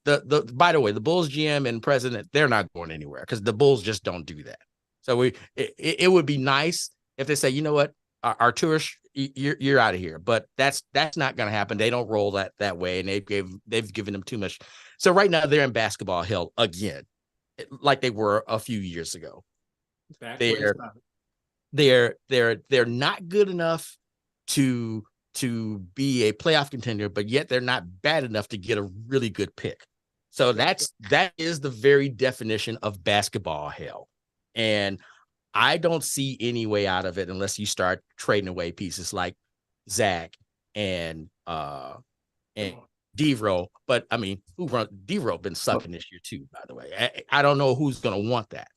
by the way, the Bulls GM and president, they're not going anywhere because the Bulls just don't do that. So it would be nice if they say, you know what, Arturas, you're out of here. But that's not going to happen. They don't roll that way, and they've given them too much. So right now they're in basketball hell again, like they were a few years ago. They're not good enough to be a playoff contender, but yet they're not bad enough to get a really good pick. So that is the very definition of basketball hell. And I don't see any way out of it unless you start trading away pieces like Zach and Devro. But I mean, Devro been sucking this year too, by the way. I don't know who's going to want that.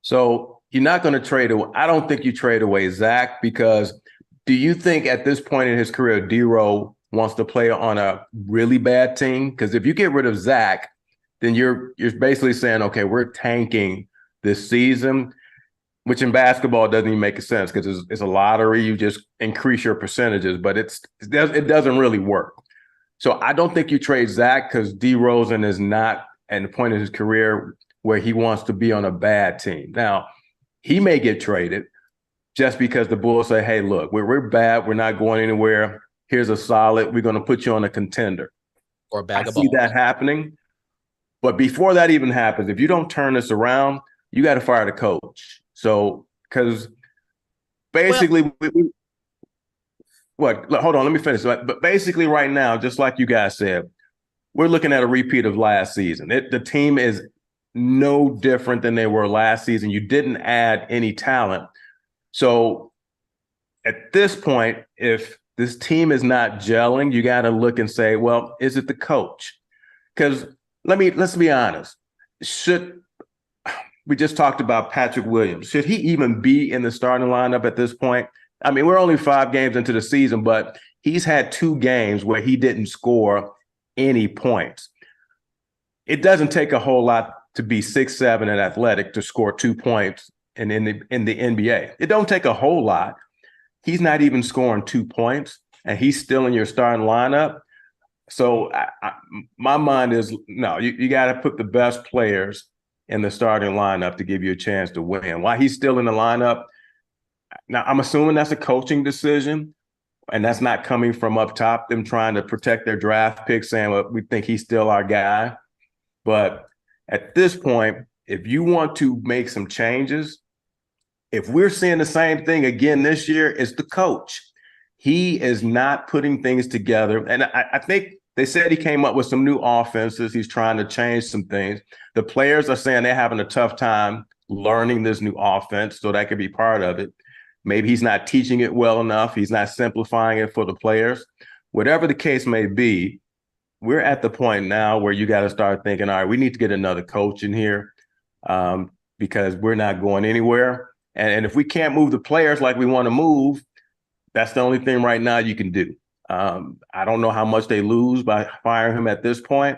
So you're not going to trade away. I don't think you trade away Zach, because do you think at this point in his career, D-Row wants to play on a really bad team? Because if you get rid of Zach, then you're basically saying, okay, we're tanking this season, which in basketball doesn't even make sense because it's a lottery. You just increase your percentages, but it doesn't really work. So I don't think you trade Zach because DeRozan is not at the point in his career where he wants to be on a bad team. Now, he may get traded just because the Bulls say, hey, look, we're bad. We're not going anywhere. Here's a solid. We're going to put you on a contender.
Or a bag
I
of
see
balls.
that happening. But before that even happens, if you don't turn this around, you got to fire the coach. So, because basically, hold on, let me finish. But basically, right now, just like you guys said, we're looking at a repeat of last season. The team is no different than they were last season. You didn't add any talent. So at this point, if this team is not gelling, you got to look and say, well, is it the coach? Because let's be honest. We just talked about Patrick Williams. Should he even be in the starting lineup at this point? I mean, we're only 5 games into the season, but he's had 2 games where he didn't score any points. It doesn't take a whole lot to be 6'7" and athletic to score 2 points in the NBA. It don't take a whole lot. He's not even scoring 2 points, and he's still in your starting lineup. So my mind is, no, you got to put the best players in the starting lineup to give you a chance to win. While he's still in the lineup, now I'm assuming that's a coaching decision, and that's not coming from up top, them trying to protect their draft pick, saying, well, we think he's still our guy. But at this point, if you want to make some changes, if we're seeing the same thing again this year, it's the coach. He is not putting things together. And I think they said he came up with some new offenses. He's trying to change some things. The players are saying they're having a tough time learning this new offense, so that could be part of it. Maybe he's not teaching it well enough. He's not simplifying it for the players. Whatever the case may be, we're at the point now where you got to start thinking, all right, we need to get another coach in here because we're not going anywhere. And if we can't move the players like we want to move, that's the only thing right now you can do. I don't know how much they lose by firing him at this point,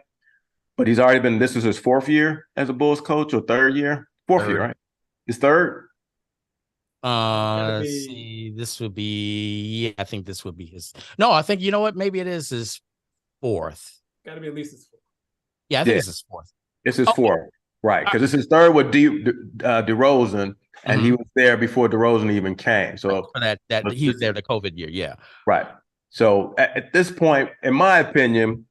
but he's already been, this is his 4th year as a Bulls coach, or 3rd year? 4th year, right? His 3rd?
Let's see. This would be, I think this would be his. No, I think, you know what? Maybe it is his 4th.
Got to be at least his 4th.
Yeah, I think it's his 4th.
It's his 4th, right? Because it's his 3rd with DeRozan, and he was there before DeRozan even came. So
that he was there the COVID year, yeah.
Right. So at this point, in my opinion,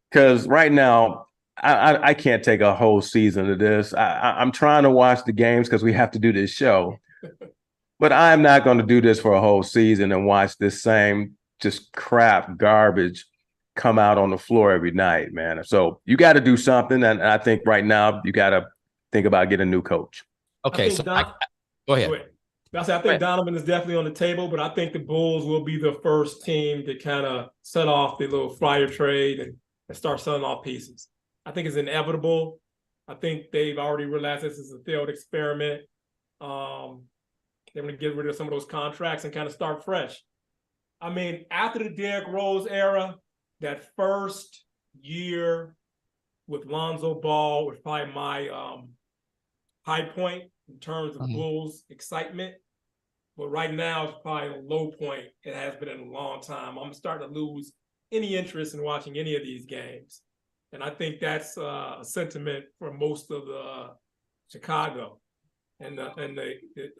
because right now I can't take a whole season of this. I'm trying to watch the games because we have to do this show, but I'm not going to do this for a whole season and watch this same just crap garbage come out on the floor every night, man. So you got to do something, and I think right now you got to think about getting a new coach.
Okay, so go ahead.
I think Donovan is definitely on the table, but I think the Bulls will be the first team to kind of set off the little flyer trade and start selling off pieces. I think it's inevitable. I think they've already realized this is a failed experiment. They're going to get rid of some of those contracts and kind of start fresh. I mean, after the Derrick Rose era, that first year with Lonzo Ball was probably my high point in terms of Bulls excitement. But right now, it's probably a low point. It has been in a long time. I'm starting to lose any interest in watching any of these games. And I think that's a sentiment for most of the Chicago. And the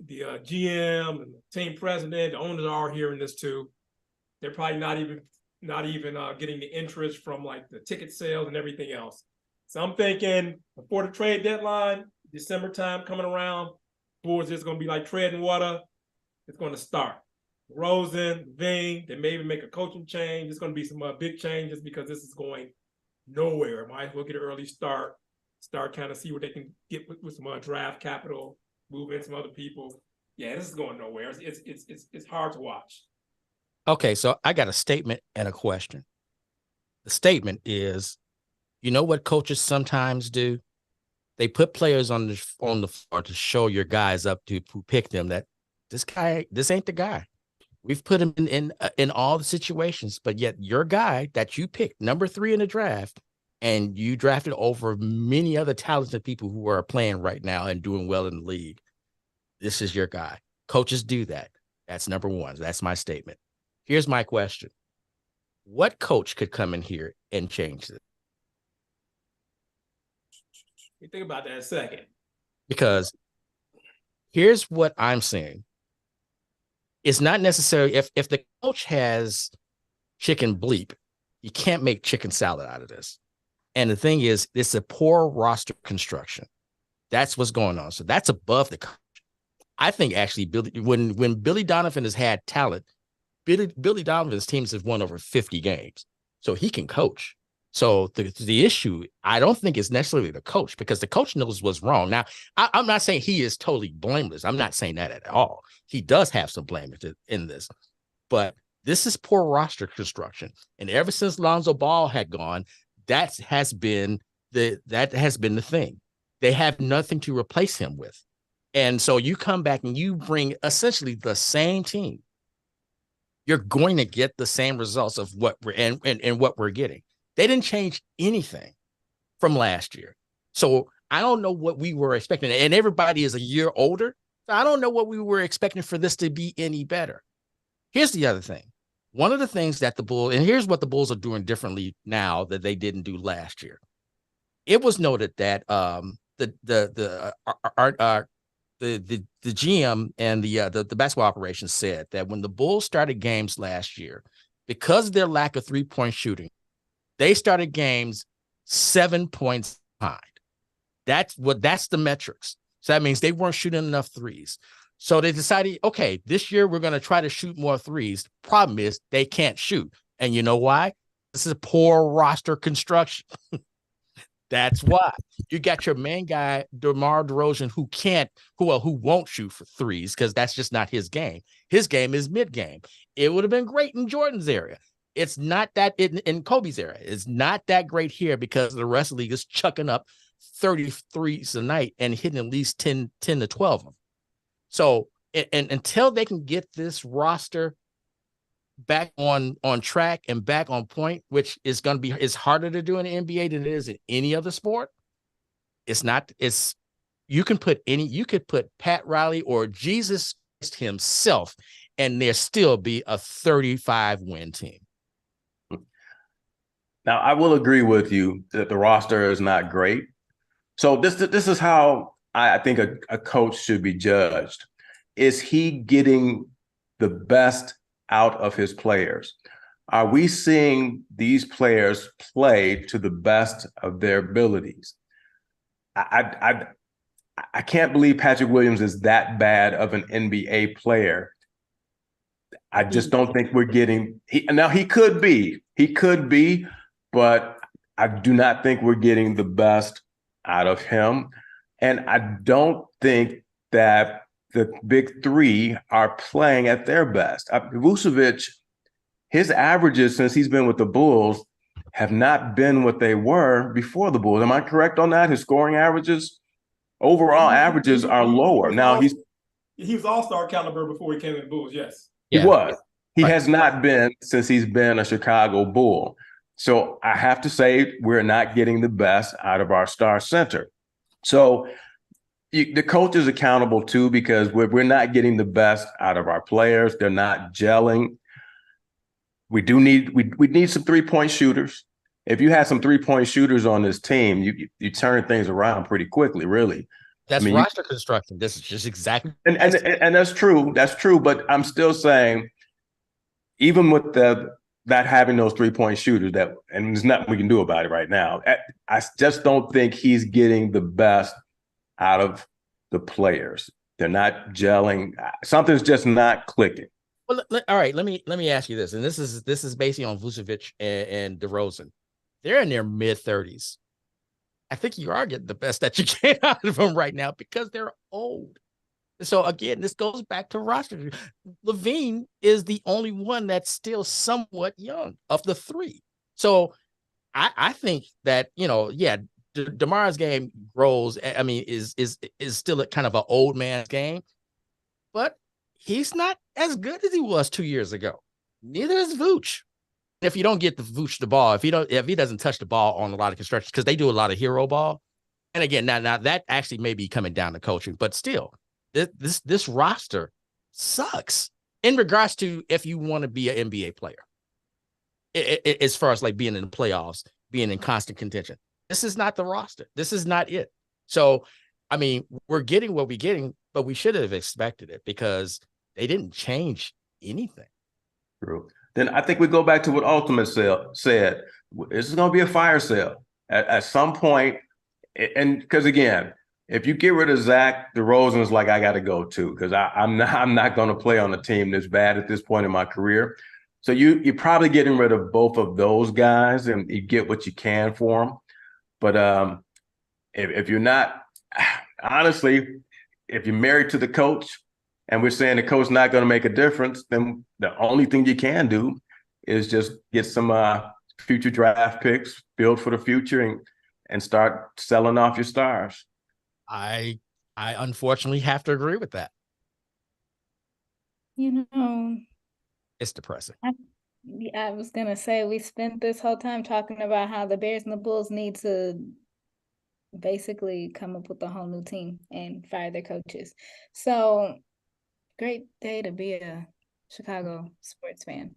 GM and the team president, the owners are hearing this too. They're probably not even getting the interest from like the ticket sales and everything else. So I'm thinking before the trade deadline, December time coming around, Bulls is going to be like treading water. It's going to start. Rosen, Ving, they may even make a coaching change. There's going to be some big changes because this is going nowhere. Might as well get an early start kind of see what they can get with some draft capital, move in some other people. Yeah, this is going nowhere. It's hard to watch.
Okay, so I got a statement and a question. The statement is, you know what coaches sometimes do? They put players on the floor to show your guys up to who pick them that this ain't the guy. We've put him in all the situations, but yet your guy that you picked, number 3 in the draft, and you drafted over many other talented people who are playing right now and doing well in the league. This is your guy. Coaches do that. That's number 1. That's my statement. Here's my question. What coach could come in here and change it?
You think about that in a second.
Because here's what I'm saying. It's not necessary if the coach has chicken bleep, you can't make chicken salad out of this. And the thing is, it's a poor roster construction. That's what's going on. So that's above the coach. I think actually when Billy Donovan has had talent, Billy Donovan's teams have won over 50 games. So he can coach. So the issue, I don't think it's necessarily the coach, because the coach knows what's wrong. Now, I'm not saying he is totally blameless. I'm not saying that at all. He does have some blame in this. But this is poor roster construction. And ever since Lonzo Ball had gone, that has been the thing. They have nothing to replace him with. And so you come back and you bring essentially the same team. You're going to get the same results of what we're getting. They didn't change anything from last year. So I don't know what we were expecting. And everybody is a year older. So I don't know what we were expecting for this to be any better. Here's the other thing. One of the things that and here's what the Bulls are doing differently now that they didn't do last year. It was noted that the GM and the basketball operations said that when the Bulls started games last year, because of their lack of 3-point shooting, they started games 7 points behind. That's the metrics. So that means they weren't shooting enough threes. So they decided, okay, this year we're going to try to shoot more threes. Problem is they can't shoot. And you know why? This is poor roster construction. That's why. You got your main guy, DeMar DeRozan, who won't shoot for threes because that's just not his game. His game is mid-game. It would have been great in Jordan's area. It's not that in Kobe's era. It's not that great here because the rest of the league is chucking up 33s a night and hitting at least 10 to 12 of them. So and until they can get this roster back on track and back on point, which is going to be, it's harder to do in the NBA than it is in any other sport. You could put Pat Riley or Jesus himself and there still be a 35-win team.
Now, I will agree with you that the roster is not great. So this is how I think a coach should be judged. Is he getting the best out of his players? Are we seeing these players play to the best of their abilities? I can't believe Patrick Williams is that bad of an NBA player. I just don't think we're getting now he could be, but I do not think we're getting the best out of him. And I don't think that the big three are playing at their best. Vucevic, his averages since he's been with the Bulls have not been what they were before the Bulls. Am I correct on that? His scoring averages, overall averages are lower. Now he
was all-star caliber before he came to the Bulls, yes.
He was. He has not been since he's been a Chicago Bull. So I have to say we're not getting the best out of our star center. So the coach is accountable too, because we're not getting the best out of our players. They're not gelling. We need some 3-point shooters. If you had some 3-point shooters on this team, you turn things around pretty quickly, really.
That's roster construction. This is just exactly
and that's true. That's true. But I'm still saying, even with that having those 3-point shooters, and there's nothing we can do about it right now. I just don't think he's getting the best out of the players. They're not gelling. Something's just not clicking.
Well, all right. Let me ask you this, and this is basically on Vucevic and DeRozan. They're in their mid-30s. I think you are getting the best that you can out of them right now because they're old. So again, this goes back to roster. Levine is the only one that's still somewhat young of the three. So I think that, DeMar's game grows. I mean, is still a kind of an old man's game, but he's not as good as he was 2 years ago. Neither is Vooch. If you don't get the Vooch the ball, if he doesn't touch the ball on a lot of construction, because they do a lot of hero ball. And again, now that actually may be coming down to coaching, but still, this roster sucks in regards to if you want to be an NBA player. As far as like being in the playoffs, being in constant contention, this is not the roster. This is not it. So, I mean, we're getting what we're getting, but we should have expected it because they didn't change anything.
True. Then I think we go back to what Ultimate said. This is going to be a fire sale at some point. And because again, if you get rid of Zach, DeRozan's like, I got to go too, because I'm not going to play on a team this bad at this point in my career. So you're probably getting rid of both of those guys, and you get what you can for them. But if you're not, honestly, if you're married to the coach, and we're saying the coach's not going to make a difference, then the only thing you can do is just get some future draft picks, build for the future, and start selling off your stars.
I unfortunately have to agree with that. It's depressing.
I was gonna say, we spent this whole time talking about how the Bears and the Bulls need to basically come up with a whole new team and fire their coaches. So great day to be a Chicago sports fan.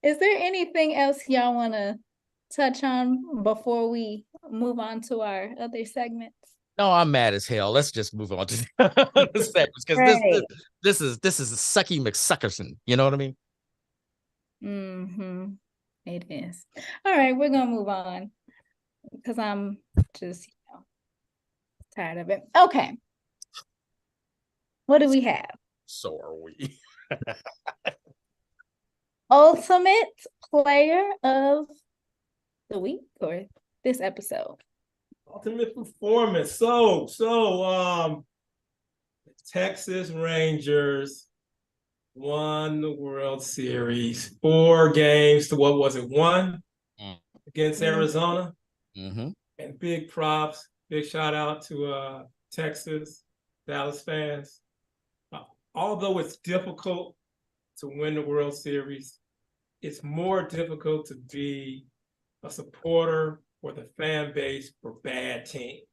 Is there anything else y'all want to touch on before we move on to our other segments?
No, I'm mad as hell. Let's just move on to the segments, because this is Sucky McSuckerson. You know what I mean?
Mm-hmm. It is. All right, we're gonna move on because I'm just tired of it. Okay. What do we have?
So are we.
Ultimate Player of the Week or this episode?
Ultimate performance. So Texas Rangers won the World Series, 4 games to, what was it, 1 against Arizona.
Mm-hmm.
And big props, big shout out to Texas, Dallas fans. Although it's difficult to win the World Series, it's more difficult to be a supporter for the fan base for bad teams,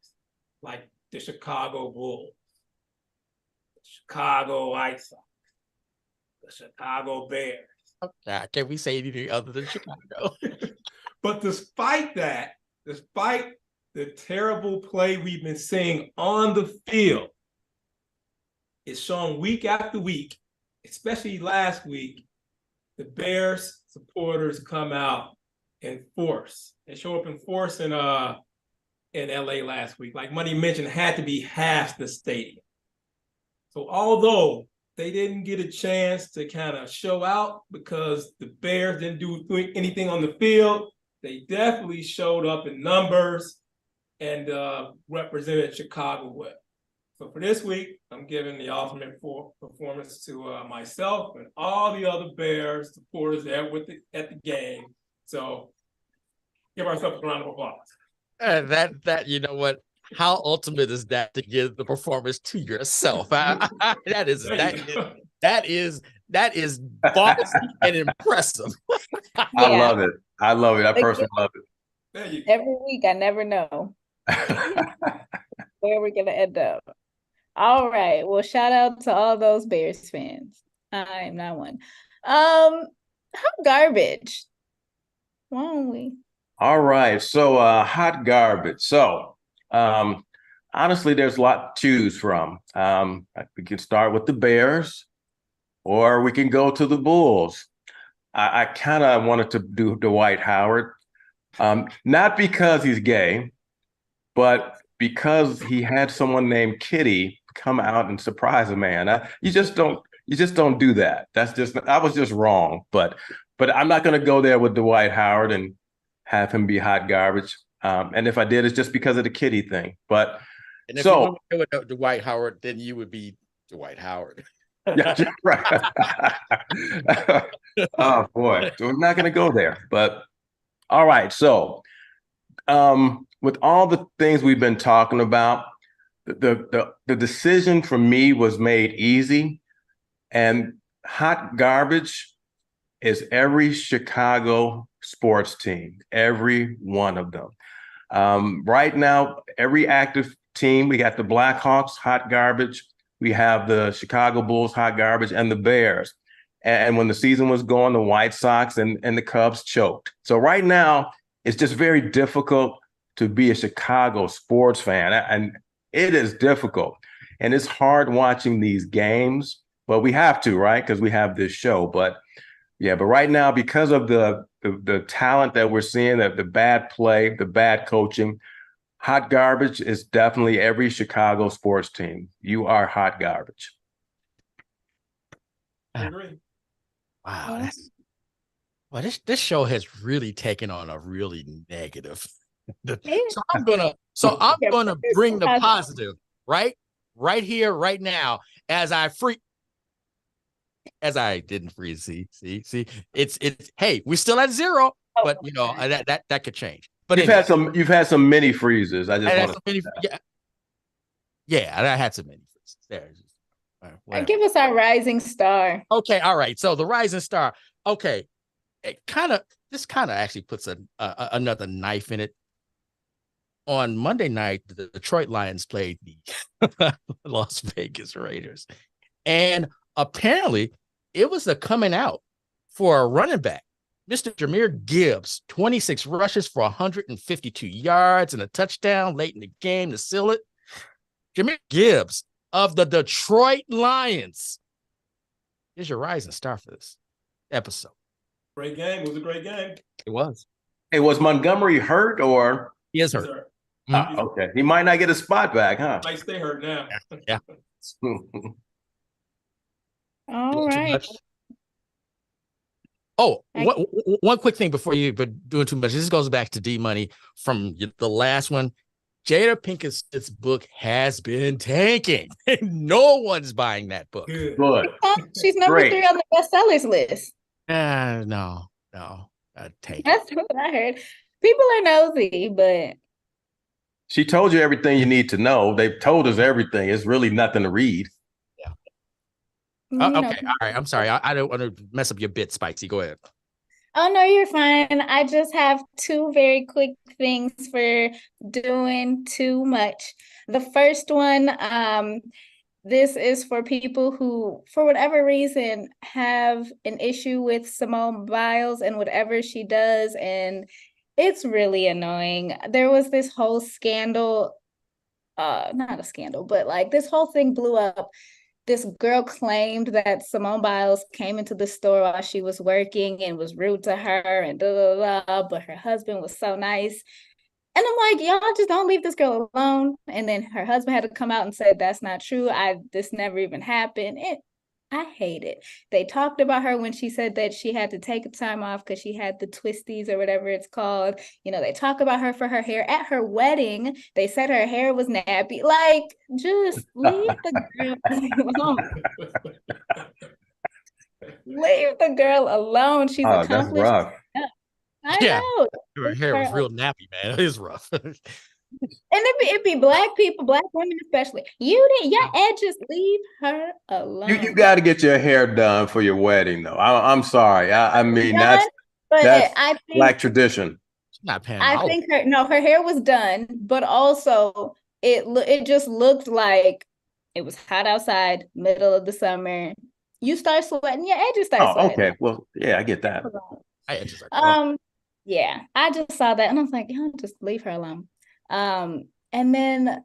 like the Chicago Bulls, the Chicago White Sox, the Chicago Bears.
Can we say anything other than Chicago?
But despite that, despite the terrible play we've been seeing on the field, it's shown week after week, especially last week, the Bears supporters come out in force. They show up in force in LA last week. Like Money mentioned, had to be half the stadium. So although they didn't get a chance to kind of show out because the Bears didn't do anything on the field, they definitely showed up in numbers and represented Chicago well. So for this week, I'm giving the ultimate performance to myself and all the other Bears supporters there at the game. So give ourselves a round of applause.
That you know what? How ultimate is that to give the performance to yourself? That is bossy and impressive.
I love it. I personally love it.
There you go.
Every week, I never know where we're gonna end up. All right. Well, shout out to all those Bears fans. I am not one. How garbage? Why don't we?
All right. So hot garbage. So honestly, there's a lot to choose from. We can start with the Bears, or we can go to the Bulls. I kind of wanted to do Dwight Howard, not because he's gay, but because he had someone named Kitty come out and surprise a man. You just don't do that. I was just wrong. But I'm not going to go there with Dwight Howard and have him be hot garbage. And if I did, it's just because of the Kitty thing. But
and if you go with Dwight Howard, then you would be Dwight Howard.
Yeah, right. Oh boy, so we're not going to go there. But all right, so with all the things we've been talking about, the decision for me was made easy, and hot garbage is every Chicago sports team, every one of them. Right now, every active team, we got the Blackhawks, hot garbage. We have the Chicago Bulls, hot garbage, and the Bears. And when the season was going, the White Sox and the Cubs choked. So right now, it's just very difficult to be a Chicago sports fan. And it is difficult. And it's hard watching these games, but we have to, right? Because we have this show. But yeah, but right now, because of the talent that we're seeing, the bad play, the bad coaching, hot garbage is definitely every Chicago sports team. You are hot garbage.
I agree.
Wow. Well, this show has really taken on a really negative. So I'm gonna bring the positive right here, right now, as I didn't freeze. See, it's hey, we're still at 0, but you know that could change. But
you've had some mini freezes. I just want
to yeah, I had some mini freezes there.
Give us our rising star.
Okay, all right. So the rising star. Okay, this kind of actually puts another knife in it. On Monday night, the Detroit Lions played the Las Vegas Raiders, and apparently it was a coming out for a running back, Mr. Jahmyr Gibbs, 26 rushes for 152 yards and a touchdown late in the game to seal it. Jahmyr Gibbs of the Detroit Lions is your rising star for this episode.
Great game. It was a great game.
It was.
Hey, was Montgomery hurt or?
He is hurt.
Okay. He might not get a spot back, huh?
Might stay hurt now.
Yeah.
All right.
Oh, one quick thing before you, but doing too much. This goes back to D Money from the last one. Jada Pinkett's book has been tanking. No one's buying that book.
Good.
She's number 3 on the bestsellers list.
No. Take
That's what I heard. People are nosy, but
she told you everything you need to know. They've told us everything. It's really nothing to read.
Yeah. Okay. All right. I'm sorry. I don't want to mess up your bit, Spicy. Go ahead.
Oh, no, you're fine. I just have 2 very quick things for doing too much. The first one, this is for people who, for whatever reason, have an issue with Simone Biles and whatever she does, and it's really annoying. There was this whole scandal, not a scandal, but like this whole thing blew up. This girl claimed that Simone Biles came into the store while she was working and was rude to her and but her husband was so nice. And I'm like, y'all just don't leave this girl alone. And then her husband had to come out and say, that's not true. This never even happened. I hate it. They talked about her when she said that she had to take time off because she had the twisties or whatever it's called. You know, they talk about her for her hair. At her wedding, they said her hair was nappy. Like, just leave the girl alone. Leave the girl alone. She's accomplished.
That's rough.
I know.
Her hair was real nappy, man. It is rough.
And it'd be black people, black women especially. Your edges, leave her alone.
You got to get your hair done for your wedding, though. I'm sorry. I mean, that's
I think,
black tradition.
Not paying.
I think her hair was done, but also it just looked like it was hot outside, middle of the summer. You start sweating, your edges start sweating.
Okay. Well, yeah, I get that.
My edges are
yeah, I just saw that and I was like, just leave her alone. And then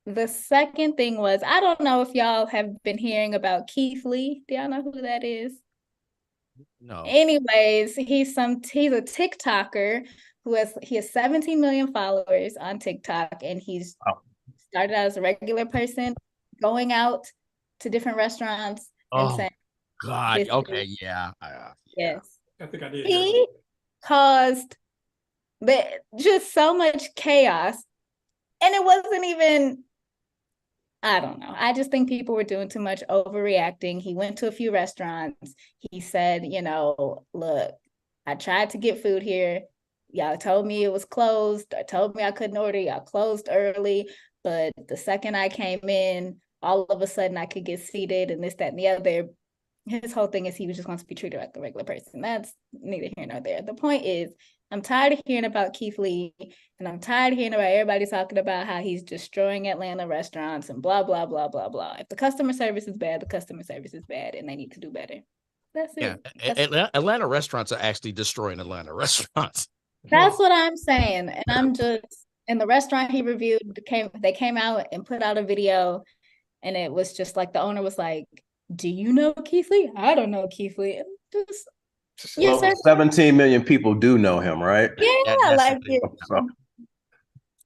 the second thing was, I don't know if y'all have been hearing about Keith Lee. Do y'all know who that is?
No.
Anyways, he's a TikToker he has 17 million followers on TikTok, and he's started out as a regular person going out to different restaurants and saying,
God, okay, yeah.
Yes.
I think I did.
He caused just so much chaos, and it wasn't even, I don't know. I just think people were doing too much, overreacting. He went to a few restaurants. He said, look, I tried to get food here. y'all told me it was closed. I told me I couldn't order. Y'all closed early. But the second I came in, all of a sudden I could get seated and this, that, and the other. His whole thing is he was just going to be treated like a regular person. That's neither here nor there. The point is, I'm tired of hearing about Keith Lee, and I'm tired of hearing about everybody talking about how he's destroying Atlanta restaurants and blah, blah, blah, blah, blah. If the customer service is bad, the customer service is bad, and they need to do better. That's
Yeah,
it.
Atlanta restaurants are actually destroying Atlanta restaurants.
That's what I'm saying. And I'm just, in the restaurant he reviewed, they came out and put out a video, and it was just like, the owner was like, do you know Keith Lee? I don't know Keith Lee. Just, yes, sir.
17 million people do know him, right?
Yeah,
That's
like
the thing.
So,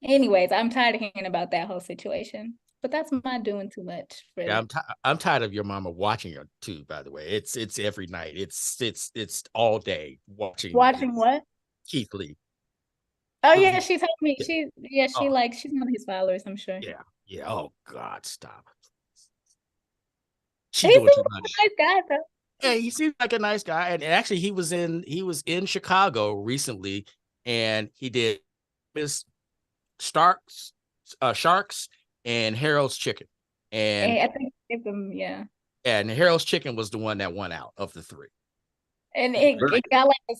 anyways, I'm tired of hearing about that whole situation. But that's my doing too much. Really.
Yeah, I'm tired of your mama watching her too. By the way, it's every night. It's all day watching.
Watching what?
Keith Lee.
Oh yeah, she told me.
Yeah.
She's one of his followers, I'm sure.
Yeah, yeah. Oh God, stop.
He
She's
seems
doing too
like
much.
a nice guy though.
Yeah, he seems like a nice guy. And actually, he was in Chicago recently, and he did Miss Starks, Sharks, and Harold's Chicken. And
I think give them, yeah.
and Harold's Chicken was the one that won out of the three.
And it got like a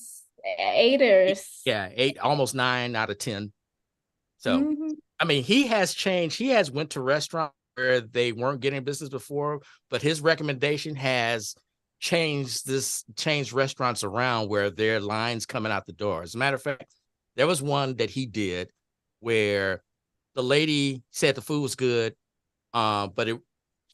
8 or
Yeah, 8, almost 9 out of 10. So
Mhm.
I mean, he has changed. He has went to restaurants where they weren't getting business before, but his recommendation has changed restaurants around where there are lines coming out the door. As a matter of fact, there was one that he did where the lady said the food was good, but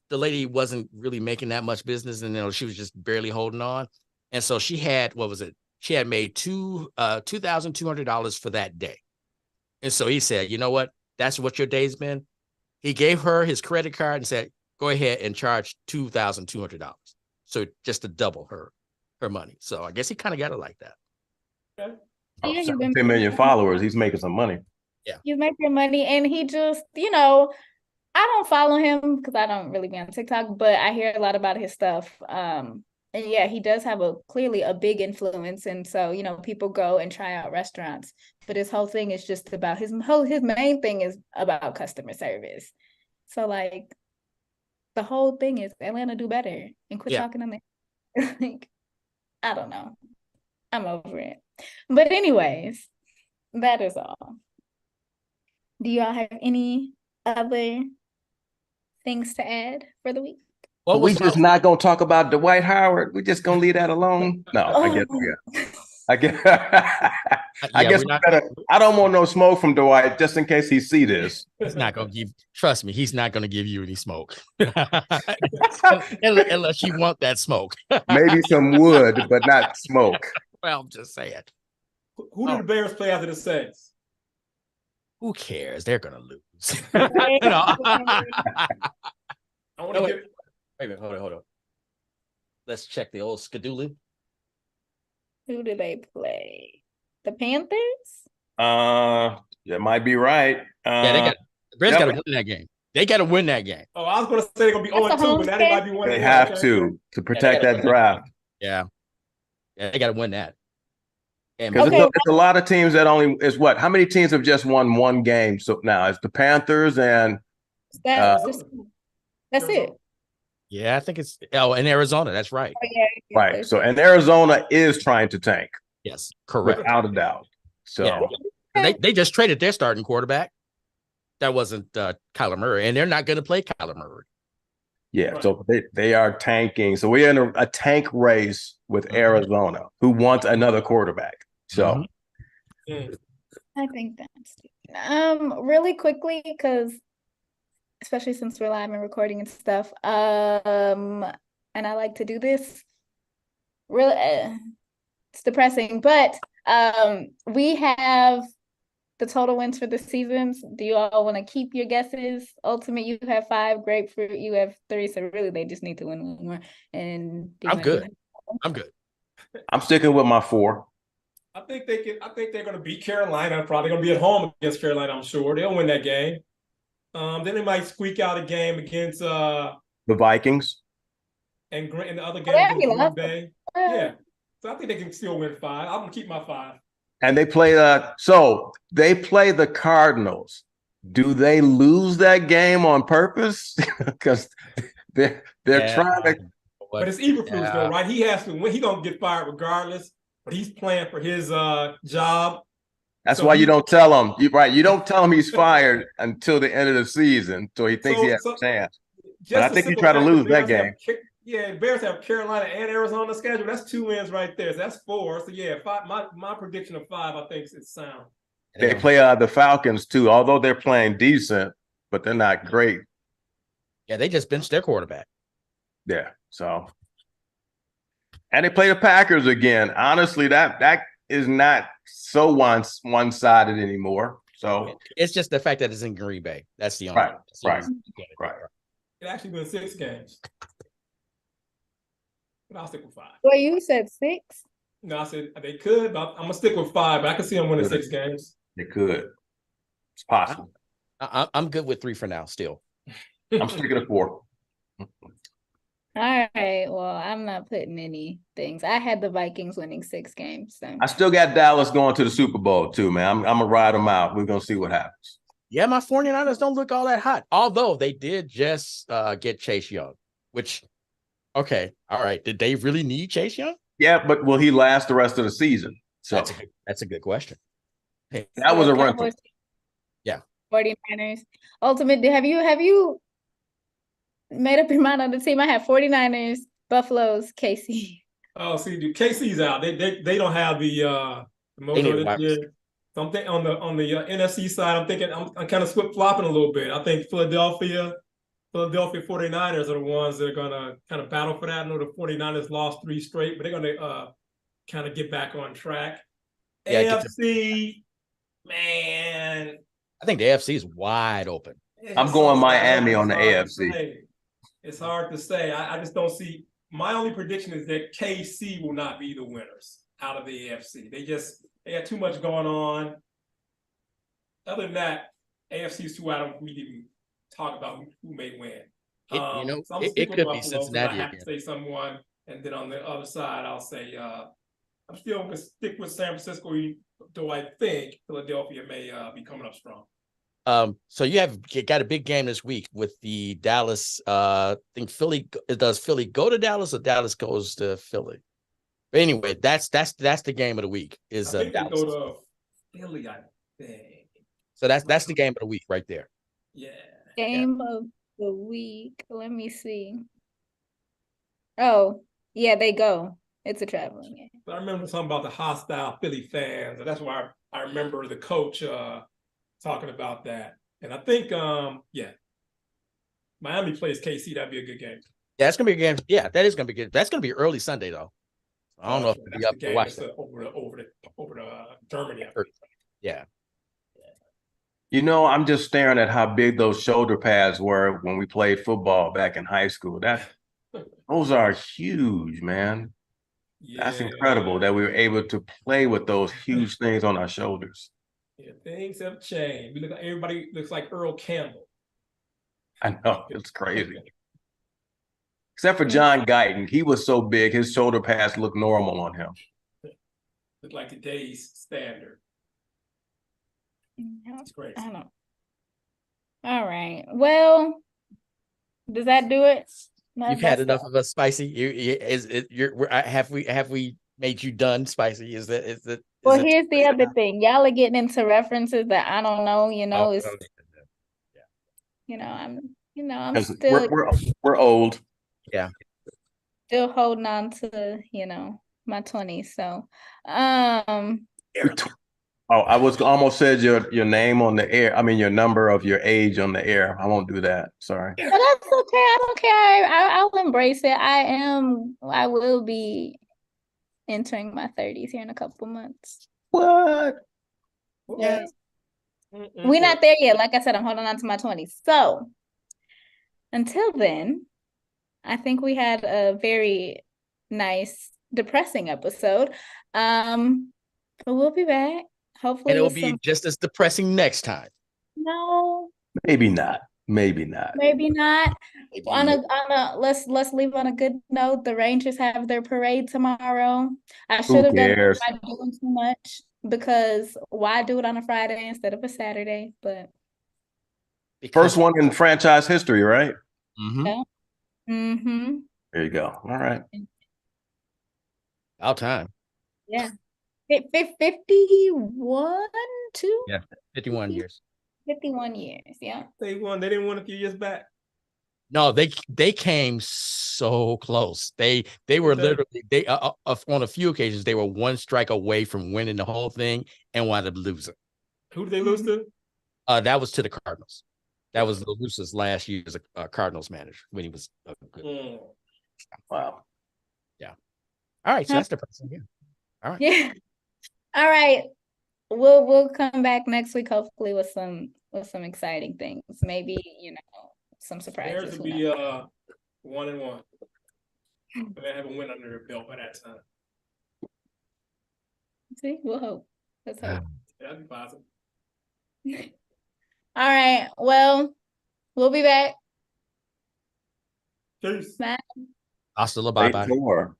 the lady wasn't really making that much business, and she was just barely holding on. And so she had, what was it? She had made $2,200 for that day. And so he said, you know what? That's what your day's been. He gave her his credit card and said, go ahead and charge $2,200. So just to double her money. So I guess he kind of got it like that.
Yeah, he's been
17 million followers. He's making some money.
He's making money, and he just, I don't follow him because I don't really be on TikTok, but I hear a lot about his stuff. And yeah, he does have clearly a big influence. And so, people go and try out restaurants, but his whole thing is just about his main thing is about customer service. So like the whole thing is Atlanta do better and quit talking on there. Like, I don't know. I'm over it. But anyways, that is all. Do y'all have any other things to add for the week?
Well,
we just not gonna talk about Dwight Howard. We're just gonna leave that alone. No, I guess. I don't want no smoke from Dwight, just in case he see this.
He's not gonna give. Trust me, he's not gonna give you any smoke, unless you want that smoke.
Maybe some wood, but not smoke.
Well, I'm just saying.
Who do the Bears play after the Saints?
Who cares? They're gonna lose. Wait a minute, hold on. Let's check the old scheduling.
Who do they play? The Panthers?
That might be right.
The Bears got to win that game. They got to win that game.
Oh, I was going to say they're going to be 0-2, but now they might be 1-1.
They have to protect that draft.
Yeah, they got to win that.
Because it's a lot of teams that how many teams have just won one game? So now it's the Panthers and
that's it.
Yeah, I think it's in Arizona. That's right.
Oh, yeah.
Right. So, and Arizona is trying to tank.
Yes, correct.
Without a doubt. So
they just traded their starting quarterback. That wasn't Kyler Murray, and they're not going to play Kyler Murray.
Yeah, right. So they are tanking. So we're in a tank race with Arizona, who wants another quarterback. So
I think that's really quickly, because especially since we're live and recording and stuff, and I like to do this. Really, it's depressing, but we have the total wins for the seasons. Do you all want to keep your guesses? Ultimate, you have 5. Grapefruit, you have 3. So really, they just need to win 1 more. And
I'm good.
I'm sticking with my 4.
I think they're going to beat Carolina. Probably going to be at home against Carolina. I'm sure they'll win that game. Then they might squeak out a game against
the Vikings
and the other game against Green Bay. Yeah, so I think they can still win 5. I'm gonna keep my 5.
And they play they play the Cardinals. Do they lose that game on purpose? Because they're trying to.
But it's Eberflus though,
Yeah.
right? He has to win. He gonna get fired regardless. But he's playing for his job.
That's
So
why you
he-
don't tell him. You don't tell him he's fired until the end of the season, so he thinks he has a chance. But I
the
think he
simple
tried to
fact
lose
the
that
Bears the Bears have Carolina and Arizona on the schedule. That's 2 wins right there. So that's 4. So yeah, 5. My prediction of 5, I think, is sound.
They play the Falcons too, although they're playing decent, but they're not great.
Yeah, they just benched their quarterback.
Yeah, so. And they play the Packers again. Honestly, that is not so one-sided anymore. So
It's just the fact that it's in Green Bay. That's the only
Right,
that's the only
right,
reason to get it.
right.
It actually went 6 games. But I'll stick with 5.
Well, you said 6.
No, I said they could, but I'm gonna stick with 5. But I can see them winning
Good.
6 games.
They could. It's possible.
I'm good with 3 for now still.
I'm sticking to 4.
All right. Well, I'm not putting any things. I had the Vikings winning 6 games. So
I still got Dallas going to the Super Bowl too, man. I'm gonna ride them out. We're gonna see what happens.
Yeah, my 49ers don't look all that hot. Although they did just get Chase Young, which okay, all right. Did they really need Chase Young?
Yeah, but will he last the rest of the season? So
That's a good question. Hey,
that was a rental.
Cowboys,
Yeah.
49ers. Ultimate, have you made up your mind on the team? I have 49ers, Buffaloes, KC.
Oh, see, dude, KC's out. They don't have the
They need
mojo
a wide
this year. So I'm thinking on the NFC side, I'm kind of flip-flopping a little bit. I think Philadelphia 49ers are the ones that are gonna kind of battle for that. I know the 49ers lost 3 straight, but they're gonna kind of get back on track.
Yeah,
AFC, man.
I think the AFC is wide open.
I'm going Miami on the AFC.
It's hard to say. I just don't see. My only prediction is that KC will not be the winners out of the AFC. They had too much going on. Other than that, AFC is too out. We didn't talk about who may win.
So I'm it could be Cincinnati
I have
again.
to say someone, and then on the other side, I'll say I'm still going to stick with San Francisco, though I think Philadelphia may be coming up strong.
So you got a big game this week with the Dallas. I think Philly. Does Philly go to Dallas or Dallas goes to Philly? But anyway, that's the game of the week. Is
I think they
Dallas.
go to Philly, I think.
So that's the game of the week right there.
Yeah.
Game of the week. Let me see. Oh, yeah, they go. It's a traveling game.
But I remember something about the hostile Philly fans, and that's why I remember the coach talking about that. And I think, Miami plays KC. That'd be a good game.
Yeah, it's gonna be a game. Yeah, that is gonna be good. That's gonna be early Sunday though. I don't know if it'll be up to watch that.
over the Germany.
Yeah.
I'm just staring at how big those shoulder pads were when we played football back in high school. Those are huge, man. That's incredible that we were able to play with those huge things on our shoulders.
Yeah, things have changed. Everybody looks like Earl Campbell.
I know, it's crazy. Except for John Guyton. He was so big, his shoulder pads look normal on him.
Look like today's standard. That's great.
I don't. All right. Well, does that do it?
You've had enough of us, Spicy. Have we made you done, Spicy? Is that?
Well, here's the other thing. Y'all are getting into references that I don't know. I'm still
we're old.
Yeah.
Still holding on to my 20s. So,
I was almost said your name on the air. I mean, your number of your age on the air. I won't do that. Sorry.
But that's okay. I don't care. I'll embrace it. I will be entering my 30s here in a couple months.
What?
Yeah. We're not there yet. Like I said, I'm holding on to my 20s. So until then, I think we had a very nice, depressing episode. But we'll be back. Hopefully,
and it will be just as depressing next time.
No,
maybe not. Maybe not.
Maybe not.
Maybe.
Let's leave on a good note. The Rangers have their parade tomorrow. I should have done it by doing too much. because why do it on a Friday instead of a Saturday? But
First one in franchise history, right?
Mm-hmm.
yeah. Mm-hmm.
There you go. All right.
About time.
Yeah. 51, two?
Yeah. 51 years.
51 years. Yeah.
They won. They didn't win a few years back.
No, they came so close. They were
Okay.
literally on a few occasions they were one strike away from winning the whole thing and wound up losing.
Who did they lose to?
That was to the Cardinals. That was Luce's last year as a Cardinals manager when he was good.
Wow.
Yeah. All right, so that's the person here. All right.
Yeah. All right. We'll come back next week, hopefully with some exciting things. Maybe, some surprises.
Bears
Who
will be
knows?
1-1. They have a win under their belt by that time.
See, we'll hope. Let's hope.
That'd be possible.
All right. Well, we'll be back.
Peace.
Bye.
Hasta la bye bye.
8-4.